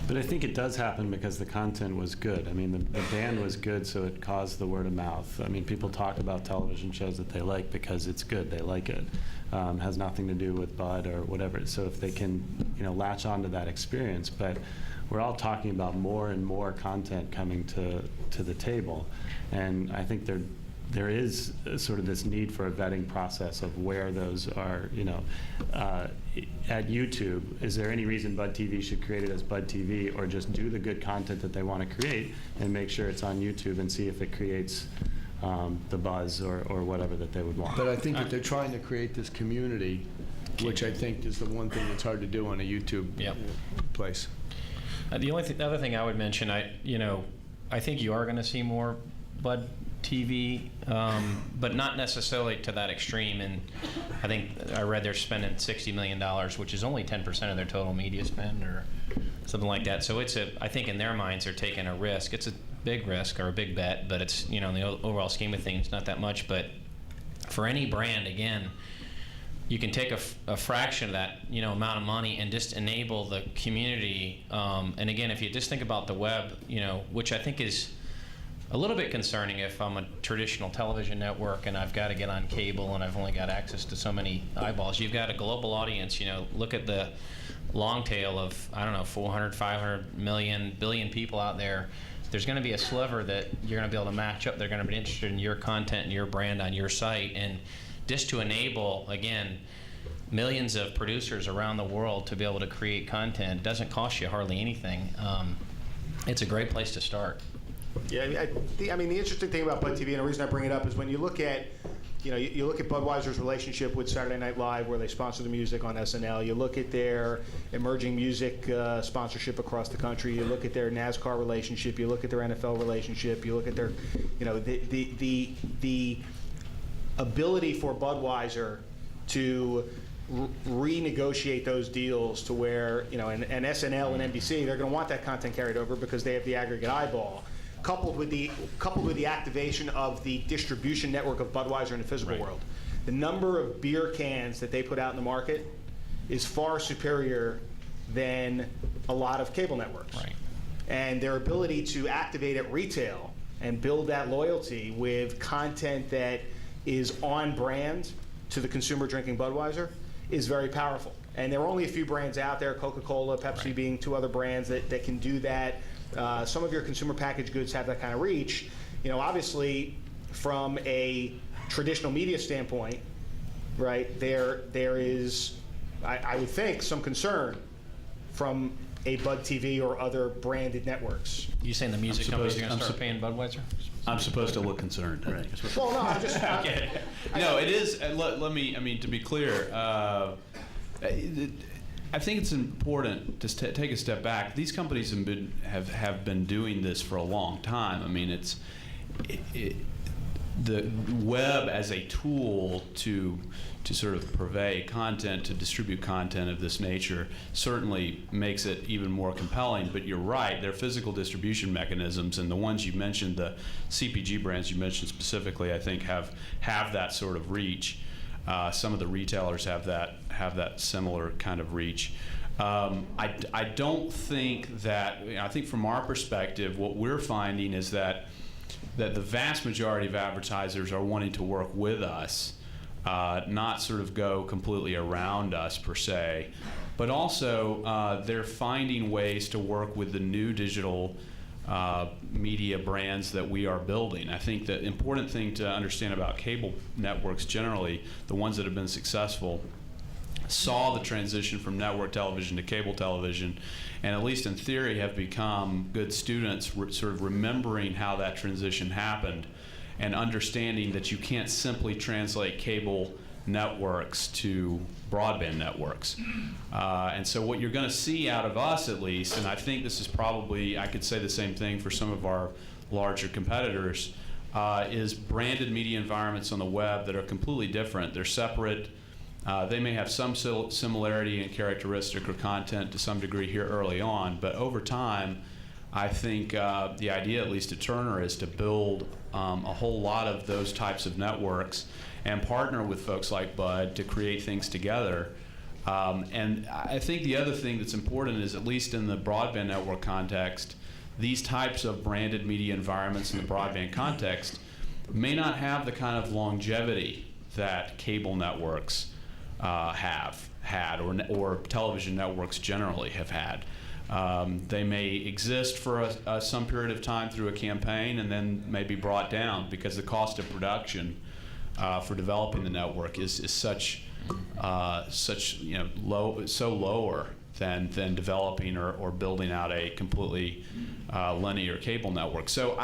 But I think it does happen because the content was good. I mean, the band was good, so it caused the word of mouth. I mean, people talk about television shows that they like because it's good. They like it. Has nothing to do with Bud or whatever. So if they can, you know, latch onto that experience, but we're all talking about more and more content coming to the table, and I think there is sort of this need for a vetting process of where those are, you know. At YouTube, is there any reason Bud TV should create it as Bud TV, or just do the good content that they want to create and make sure it's on YouTube and see if it creates the buzz or whatever that they would want? But I think that they're trying to create this community, which I think is the one thing that's hard to do on a YouTube place. The other thing I would mention, I think you are going to see more Bud TV, but not necessarily to that extreme. And I think I read they're spending $60 million, which is only 10% of their total media spend, or something like that. So I think in their minds they're taking a risk. It's a big risk or a big bet, but it's, you know, in the overall scheme of things, not that much. But for any brand, again, you can take a fraction of that, you know, amount of money and just enable the community. And again, if you just think about the web, you know, which I think is a little bit concerning if I'm a traditional television network and I've got to get on cable and I've only got access to so many eyeballs. You've got a global audience. Look at the long tail of, I don't know, 400, 500 million, billion people out there. There's going to be a sliver that you're going to be able to match up. They're going to be interested in your content and your brand on your site. And just to enable, again, millions of producers around the world to be able to create content doesn't cost you hardly anything. It's a great place to start. Yeah, the interesting thing about Bud TV, and the reason I bring it up, is when you look at, you look at Budweiser's relationship with Saturday Night Live, where they sponsor the music on SNL. You look at their emerging music sponsorship across the country. You look at their NASCAR relationship. You look at their NFL relationship. You look at their, the ability for Budweiser to renegotiate those deals to where, and SNL and NBC, they're going to want that content carried over because they have the aggregate eyeball. Coupled with the activation of the distribution network of Budweiser in the physical world, the number of beer cans that they put out in the market is far superior than a lot of cable networks. Right. And their ability to activate at retail and build that loyalty with content that is on brand to the consumer drinking Budweiser is very powerful. And there are only a few brands out there, Coca-Cola, Pepsi being two other brands that can do that. Some of your consumer packaged goods have that kind of reach. Obviously, from a traditional media standpoint, right, there is, I would think, some concern from a Bud TV or other branded networks. You saying the music companies are going to start paying Budweiser? I'm supposed to look concerned. Right. Well, no, I'm just... No, it is. Let me, to be clear, I think it's important to take a step back. These companies have been doing this for a long time. I mean, the web as a tool to sort of purvey content, to distribute content of this nature, certainly makes it even more compelling. But you're right, their physical distribution mechanisms, and the ones you mentioned, the CPG brands you mentioned specifically, I think have that sort of reach. Some of the retailers have that similar kind of reach. I don't think that, I think from our perspective, what we're finding is that the vast majority of advertisers are wanting to work with us, not sort of go completely around us per se, but also they're finding ways to work with the new digital media brands that we are building. I think the important thing to understand about cable networks generally, the ones that have been successful, saw the transition from network television to cable television, and at least in theory have become good students, sort of remembering how that transition happened and understanding that you can't simply translate cable networks to broadband networks. And so what you're going to see out of us, at least, and I think this is probably, I could say the same thing for some of our larger competitors, is branded media environments on the web that are completely different. They're separate. They may have some similarity in characteristic or content to some degree here early on, but over time, I think the idea, at least at Turner, is to build a whole lot of those types of networks and partner with folks like Bud to create things together. And I think the other thing that's important is, at least in the broadband network context, these types of branded media environments in the broadband context may not have the kind of longevity that cable networks have had, or television networks generally have had. They may exist for some period of time through a campaign and then may be brought down because the cost of production for developing the network is such lower than developing or building out a completely linear cable network. So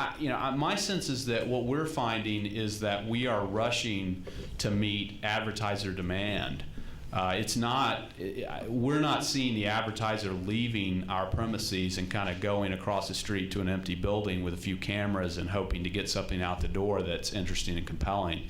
my sense is that what we're finding is that we are rushing to meet advertiser demand. We're not seeing the advertiser leaving our premises and kind of going across the street to an empty building with a few cameras and hoping to get something out the door that's interesting and compelling.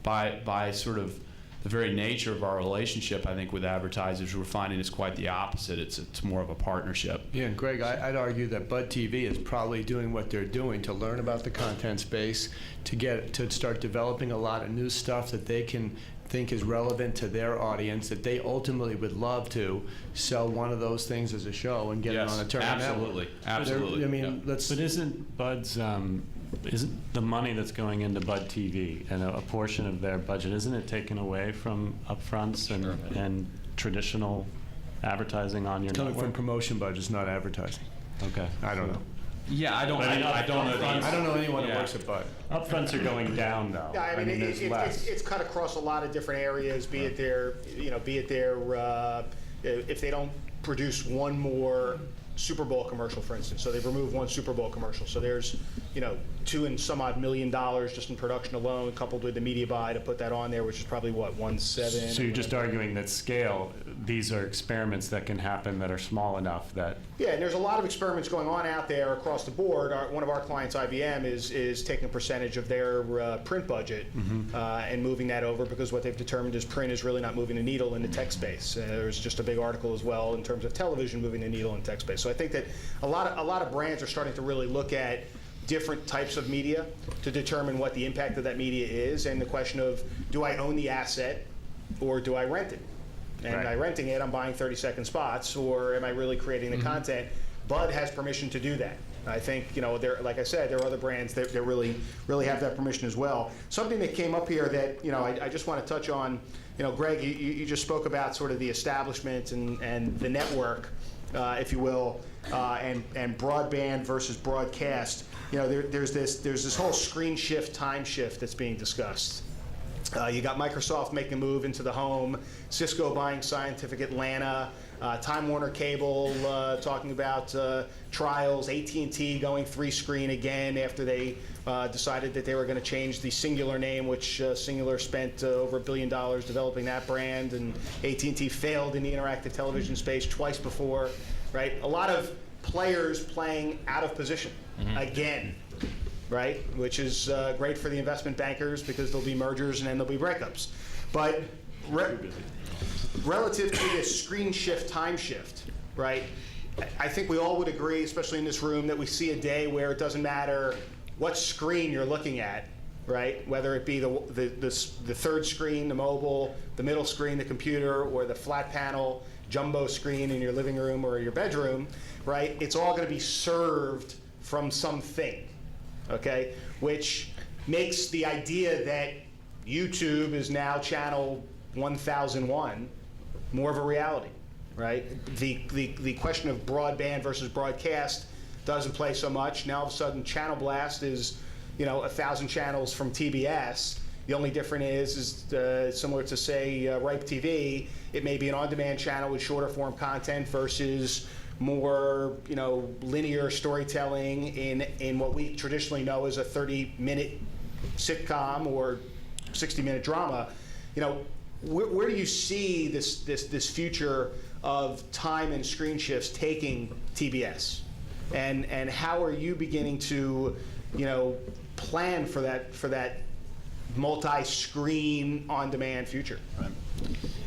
By sort of the very nature of our relationship, I think, with advertisers, we're finding it's quite the opposite. It's more of a partnership. Yeah, and Greg, I'd argue that Bud TV is probably doing what they're doing to learn about the content space, to start developing a lot of new stuff that they can think is relevant to their audience, that they ultimately would love to sell one of those things as a show and get it on a Turner network. Absolutely. I mean, But isn't Bud's isn't the money that's going into Bud TV and a portion of their budget, isn't it taken away from upfronts and traditional advertising on your Coming from network? promotion budgets, not advertising. Okay. I don't know. Yeah, I don't. But I mean, I don't know. upfronts- I don't know anyone Yeah. that works at Bud. Upfronts are going down, though. Yeah, I mean, there's less. it's cut across a lot of different areas, be it their, if they don't produce one more Super Bowl commercial, for instance, so they've removed one Super Bowl commercial. So there's, $2 and some odd million just in production alone, coupled with the media buy to put that on there, which is probably what, 1.7. So you're just arguing that scale, these are experiments that can happen that are small enough that Yeah, and there's a lot of experiments going on out there across the board. One of our clients, IBM, is taking a percentage of their print budget and moving that over, because what they've determined is print is really not moving the needle in the tech space. There's just a big article as well in terms of television moving the needle in tech space. So I think that a lot of brands are starting to really look at different types of media to determine what the impact of that media is, and the question of, do I own the asset or do I rent it? And Right. by renting it, I'm buying 30-second spots, or am I really creating the content? Bud has permission to do that. I think, there, like I said, there are other brands that really have that permission as well. Something that came up here that, I just want to touch on, Greg, you just spoke about sort of the establishment and the network, if you will, and broadband versus broadcast. There's this whole screen shift, time shift that's being discussed. You got Microsoft making a move into the home, Cisco buying Scientific Atlanta, Time Warner Cable talking about trials, AT&T going 3-screen again after they decided that they were going to change the Singular name, which Singular spent over $1 billion developing that brand, and AT&T failed in the interactive television space twice before, right? A lot of players playing out of position again. Right, which is great for the investment bankers, because there'll be mergers and then there'll be breakups. But relative to this screen shift, time shift, right, I think we all would agree, especially in this room, that we see a day where it doesn't matter what screen you're looking at, right, whether it be the third screen, the mobile, the middle screen, the computer, or the flat panel jumbo screen in your living room or your bedroom, right, it's all going to be served from something. Okay, which makes the idea that YouTube is now channel 1001 more of a reality, right? The question of broadband versus broadcast doesn't play so much. Now all of a sudden, Channel Blast is, 1,000 channels from TBS. The only difference is similar to, say, Ripe TV. It may be an on-demand channel with shorter form content versus more, linear storytelling in what we traditionally know as a 30-minute sitcom or 60-minute drama. Where do you see this future of time and screen shifts taking TBS, and how are you beginning to, plan for that multi-screen on-demand future? Right.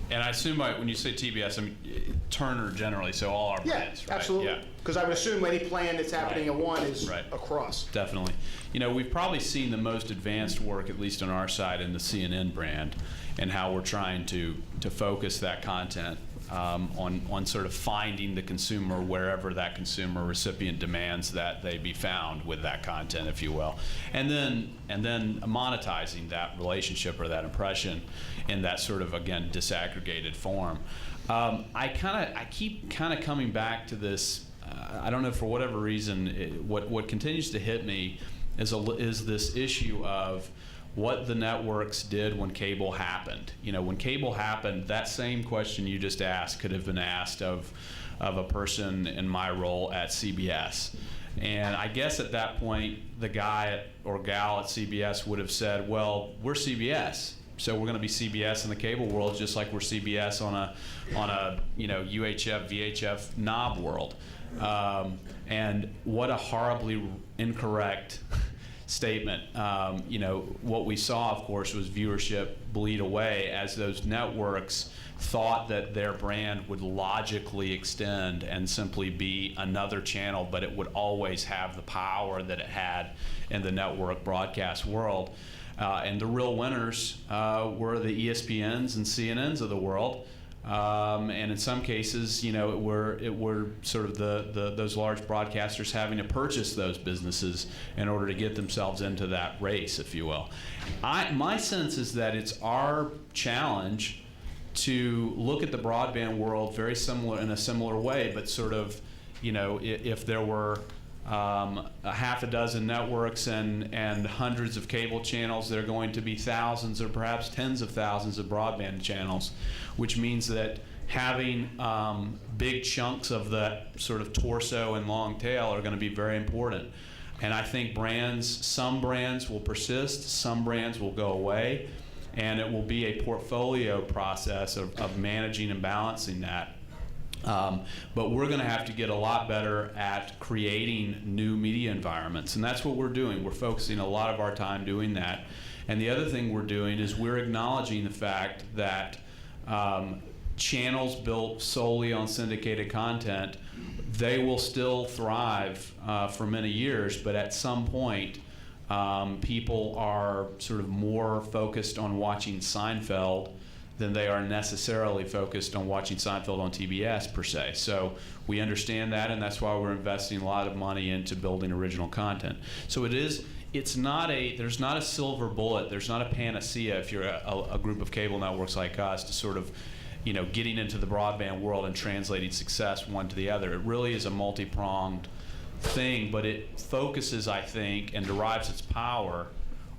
And I assume when you say TBS, I mean Turner generally, so all our brands, right? Absolutely. Yeah. Because I would assume any plan that's happening at one is Right. across. Definitely. We've probably seen the most advanced work, at least on our side, in the CNN brand, and how we're trying to focus that content on sort of finding the consumer wherever that consumer recipient demands that they be found with that content, if you will, and then monetizing that relationship or that impression in that sort of, again, disaggregated form. I keep kind of coming back to this. I don't know, for whatever reason, what continues to hit me is this issue of what the networks did when cable happened. When cable happened, that same question you just asked could have been asked of a person in my role at CBS. And I guess at that point, the guy or gal at CBS would have said, well, we're CBS. So we're going to be CBS in the cable world, just like we're CBS on a UHF, VHF knob world. And what a horribly incorrect statement. What we saw, of course, was viewership bleed away as those networks thought that their brand would logically extend and simply be another channel, but it would always have the power that it had in the network broadcast world. And the real winners were the ESPNs and CNNs of the world, And in some cases, you know, it were sort of those large broadcasters having to purchase those businesses in order to get themselves into that race, if you will. My sense is that it's our challenge to look at the broadband world very similar, in a similar way, but sort of, you know, if there were a half a dozen networks and hundreds of cable channels, there are going to be thousands or perhaps tens of thousands of broadband channels, which means that having big chunks of the sort of torso and long tail are going to be very important. And I think some brands will persist, some brands will go away, and it will be a portfolio process of managing and balancing that. But we're going to have to get a lot better at creating new media environments, and that's what we're doing. We're focusing a lot of our time doing that. And the other thing we're doing is we're acknowledging the fact that channels built solely on syndicated content, they will still thrive for many years, but at some point, people are sort of more focused on watching Seinfeld than they are necessarily focused on watching Seinfeld on TBS per se. So we understand that, and that's why we're investing a lot of money into building original content. So there's not a silver bullet, there's not a panacea if you're a group of cable networks like us to sort of, you know, getting into the broadband world and translating success one to the other. It really is a multi-pronged thing, but it focuses, I think, and derives its power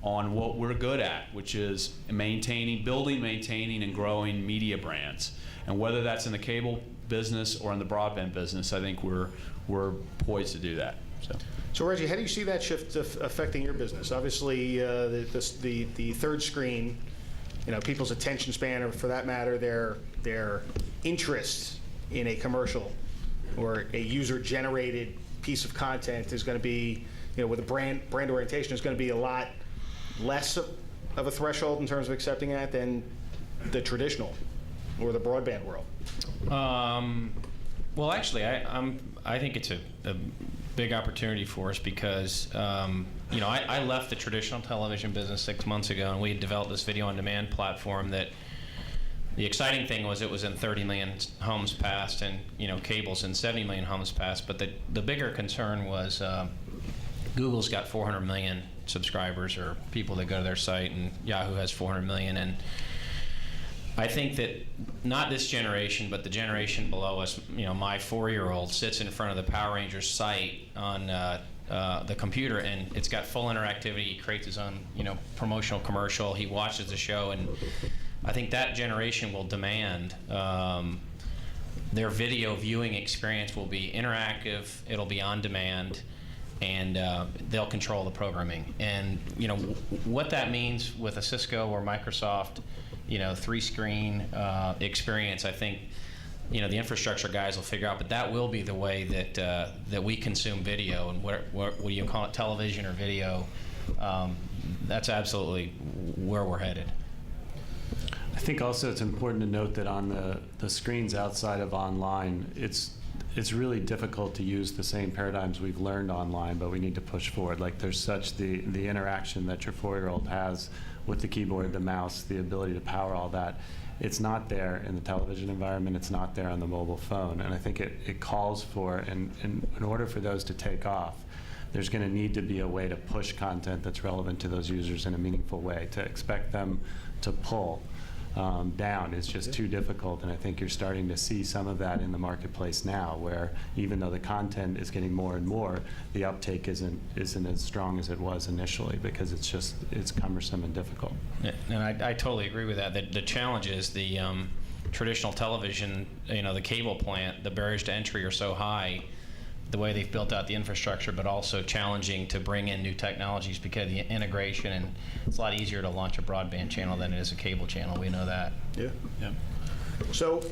on what we're good at, which is building, maintaining, and growing media brands. And whether that's in the cable business or in the broadband business, I think we're poised to do that. So Reggie, how do you see that shift affecting your business? Obviously, the third screen, you know, people's attention span, or for that matter, their interest in a commercial or a user-generated piece of content is going to be, you know, with a brand orientation, is going to be a lot less of a threshold in terms of accepting that than the traditional or the broadband world. Well, actually, I think it's a big opportunity for us because you know, I left the traditional television business 6 months ago, and we had developed this video on demand platform that the exciting thing was it was in 30 million homes passed, and, you know, cable's in 70 million homes passed. But the bigger concern was Google's got 400 million subscribers, or people that go to their site, and Yahoo has 400 million. And I think that not this generation, but the generation below us, you know, my 4-year-old sits in front of the Power Rangers site on the computer, and it's got full interactivity. He creates his own, you know, promotional commercial. He watches the show, and I think that generation will demand their video viewing experience will be interactive. It'll be on demand, and they'll control the programming. And, you know, what that means with a Cisco or Microsoft, you know, 3-screen experience, I think, you know, the infrastructure guys will figure out. But that will be the way that we consume video, and what do you call it, television or video? That's absolutely where we're headed. I think also it's important to note that on the screens outside of online, it's really difficult to use the same paradigms we've learned online, but we need to push forward. Like, there's such the interaction that your 4-year-old has with the keyboard, the mouse, the ability to power all that. It's not there in the television environment. It's not there on the mobile phone. And I think it calls for, and in order for those to take off, there's going to need to be a way to push content that's relevant to those users in a meaningful way. To expect them to pull down is just too difficult, and I think you're starting to see some of that in the marketplace now, where even though the content is getting more and more, the uptake isn't as strong as it was initially, because it's cumbersome and difficult. Yeah, and I totally agree with that. The challenge is the traditional television, you know, the cable plant, the barriers to entry are so high, the way they've built out the infrastructure, but also challenging to bring in new technologies because of the integration, and it's a lot easier to launch a broadband channel than it is a cable channel. We know that. Yeah. So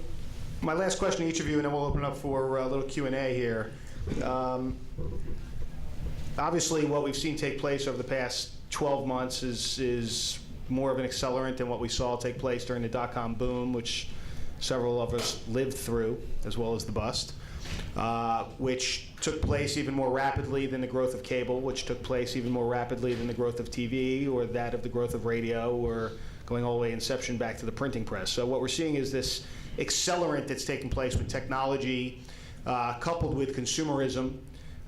my last question to each of you, and then we'll open it up for a little Q&A here. Obviously, what we've seen take place over the past 12 months is more of an accelerant than what we saw take place during the dot-com boom, which several of us lived through, as well as the bust. Which took place even more rapidly than the growth of cable, which took place even more rapidly than the growth of TV, or that of the growth of radio, or going all the way inception back to the printing press. So what we're seeing is this accelerant that's taking place with technology, coupled with consumerism.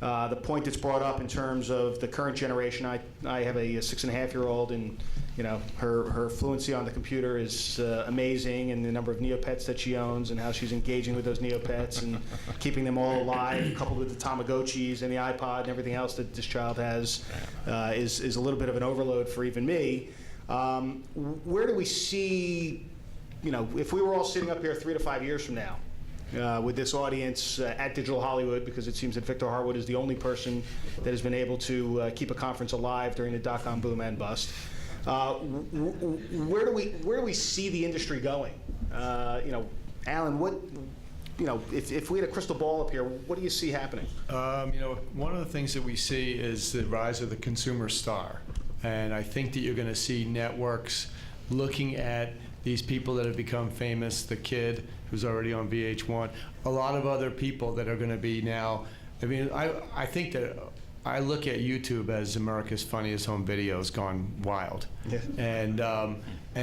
The point that's brought up in terms of the current generation, I have a 6.5-year-old, and her fluency on the computer is amazing, and the number of Neopets that she owns and how she's engaging with those Neopets and keeping them all alive, coupled with the Tamagotchis and the iPod and everything else that this child has, is a little bit of an overload for even me. Where do we see, if we were all sitting up here 3 to 5 years from now, with this audience at Digital Hollywood, because it seems that Victor Harwood is the only person that has been able to keep a conference alive during the dot-com boom and bust. Where do we see the industry going? Alan, what, if we had a crystal ball up here, what do you see happening? One of the things that we see is the rise of the consumer star, and I think that you're going to see networks looking at these people that have become famous, the kid who's already on VH1, a lot of other people that are going to be now. I think that I look at YouTube as America's Funniest Home Videos gone wild. Yeah. And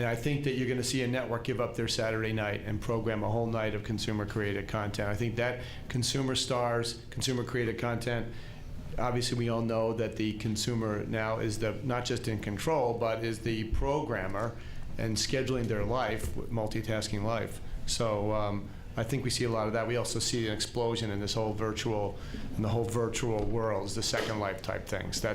I think that you're going to see a network give up their Saturday night and program a whole night of consumer-created content. I think that consumer stars, consumer-created content, obviously we all know that the consumer now is not just in control, but is the programmer and scheduling their life, multitasking life. So I think we see a lot of that. We also see an explosion in the whole virtual worlds, the Second Life type things.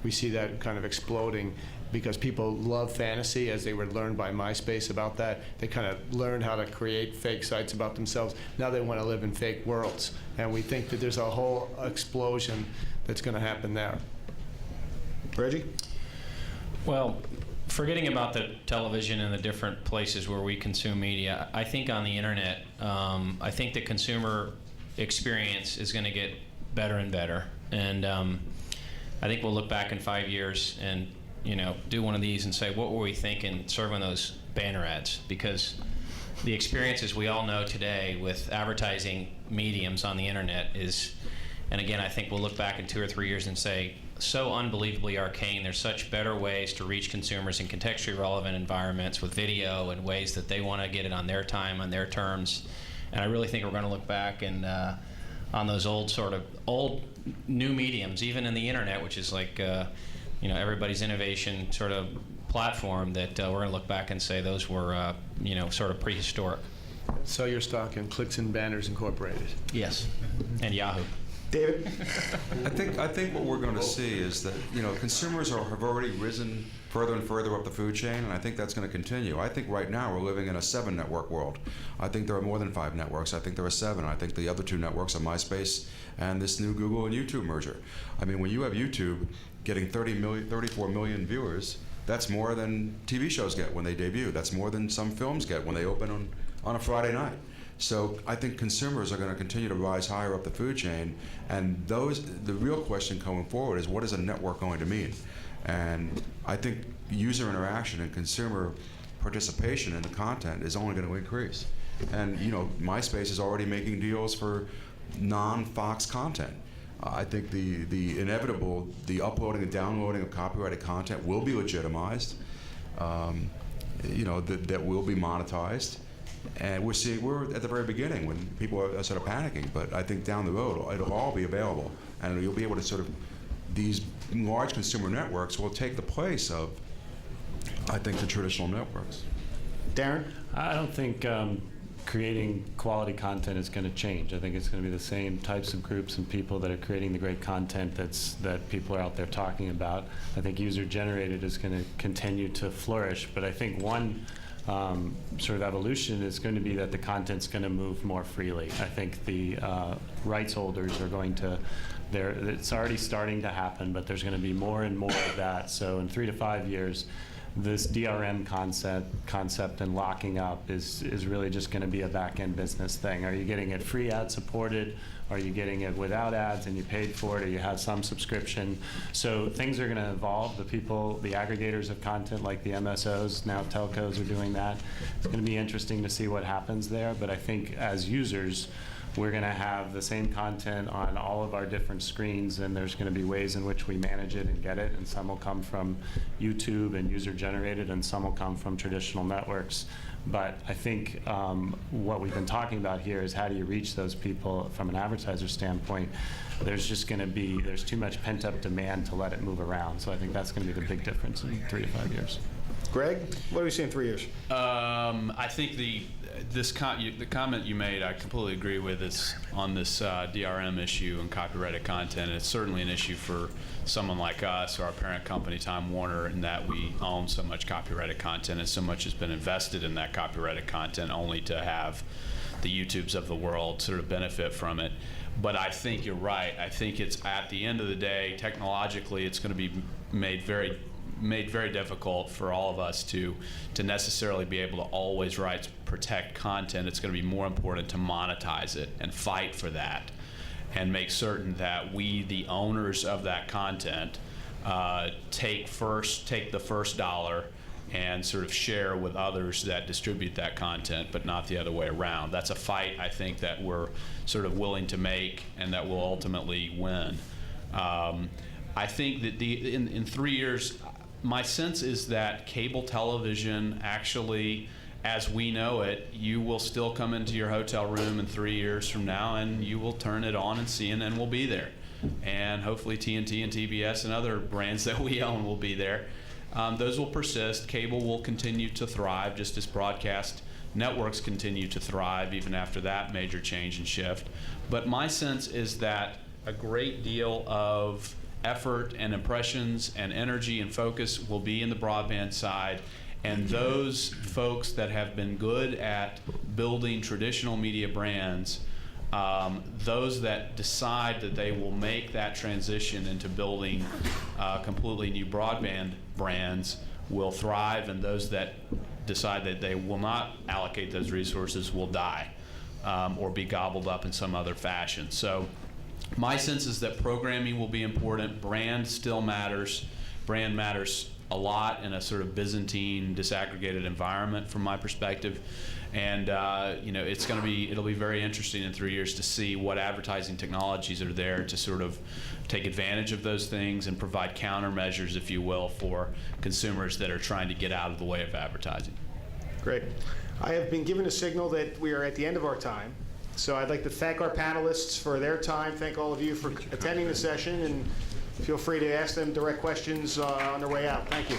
We see that kind of exploding because people love fantasy, as they were learned by MySpace about that. They kind of learned how to create fake sites about themselves. Now they want to live in fake worlds. And we think that there's a whole explosion that's going to happen there. Reggie? Well, forgetting about the television and the different places where we consume media, I think on the internet, I think the consumer experience is going to get better and better. And I think we'll look back in 5 years and do one of these and say, what were we thinking serving those banner ads? Because the experiences we all know today with advertising mediums on the internet is, and again, I think we'll look back in 2 or 3 years and say, so unbelievably arcane. There's such better ways to reach consumers in contextually relevant environments with video and ways that they want to get it on their time, on their terms. And I really think we're going to look back and on those old new mediums, even in the internet, which is like everybody's innovation sort of platform, that we're going to look back and say those were sort of prehistoric. Sell your stock in Clicks and Banners Incorporated. Yes, and Yahoo. David? I think what we're going to see is that consumers have already risen further and further up the food chain, and I think that's going to continue. I think right now we're living in a 7-network world. I think there are more than 5 networks. I think there are 7. I think the other 2 networks are MySpace and this new Google and YouTube merger. I mean, when you have YouTube getting 34 million viewers, that's more than TV shows get when they debut. That's more than some films get when they open on a Friday night. So I think consumers are going to continue to rise higher up the food chain, and the real question going forward is, what is a network going to mean? And I think user interaction and consumer participation in the content is only going to increase. And MySpace is already making deals for non-Fox content. I think the inevitable, the uploading and downloading of copyrighted content will be legitimized. That will be monetized. And we're at the very beginning when people are sort of panicking, but I think down the road it'll all be available, and you'll be able to these large consumer networks will take the place of, I think, the traditional networks. Darren? I don't think creating quality content is going to change. I think it's going to be the same types of groups and people that are creating the great content that people are out there talking about. I think user-generated is going to continue to flourish, but I think one sort of evolution is going to be that the content's going to move more freely. I think the rights holders are going to, it's already starting to happen, but there's going to be more and more of that. So in 3 to 5 years, this DRM concept and locking up is really just going to be a back-end business thing. Are you getting it free ad supported? Are you getting it without ads and you paid for it, or you have some subscription? So things are going to evolve. The aggregators of content like the MSOs, now telcos are doing that. It's going to be interesting to see what happens there, but I think as users, we're going to have the same content on all of our different screens, and there's going to be ways in which we manage it and get it, and some will come from YouTube and user-generated, and some will come from traditional networks. But I think what we've been talking about here is how do you reach those people from an advertiser standpoint. There's just going to be, there's too much pent-up demand to let it move around. So I think that's going to be the big difference in 3 to 5 years. Greg, what do we see in 3 years? I think the comment you made, I completely agree with, is on this DRM issue and copyrighted content. It's certainly an issue for someone like us or our parent company, Time Warner, in that we own so much copyrighted content and so much has been invested in that copyrighted content only to have the YouTubes of the world sort of benefit from it. But I think you're right. I think it's, at the end of the day, technologically, it's going to be made very difficult for all of us to necessarily be able to always protect content. It's going to be more important to monetize it and fight for that and make certain that we, the owners of that content, take the first dollar and sort of share with others that distribute that content, but not the other way around. That's a fight, I think, that we're sort of willing to make and that we'll ultimately win. I think that in 3 years, my sense is that cable television actually, as we know it, you will still come into your hotel room in 3 years from now and you will turn it on and CNN will be there. And hopefully TNT and TBS and other brands that we own will be there. Those will persist. Cable will continue to thrive just as broadcast networks continue to thrive even after that major change and shift. But my sense is that a great deal of effort and impressions and energy and focus will be in the broadband side, and those folks that have been good at building traditional media brands, those that decide that they will make that transition into building completely new broadband brands will thrive, and those that decide that they will not allocate those resources will die or be gobbled up in some other fashion. So my sense is that programming will be important. Brand still matters. Brand matters a lot in a sort of Byzantine, disaggregated environment from my perspective. And it'll be very interesting in 3 years to see what advertising technologies are there to sort of take advantage of those things and provide countermeasures, if you will, for consumers that are trying to get out of the way of advertising. Great. I have been given a signal that we are at the end of our time. So I'd like to thank our panelists for their time, thank all of you for attending the session, and feel free to ask them direct questions on their way out. Thank you.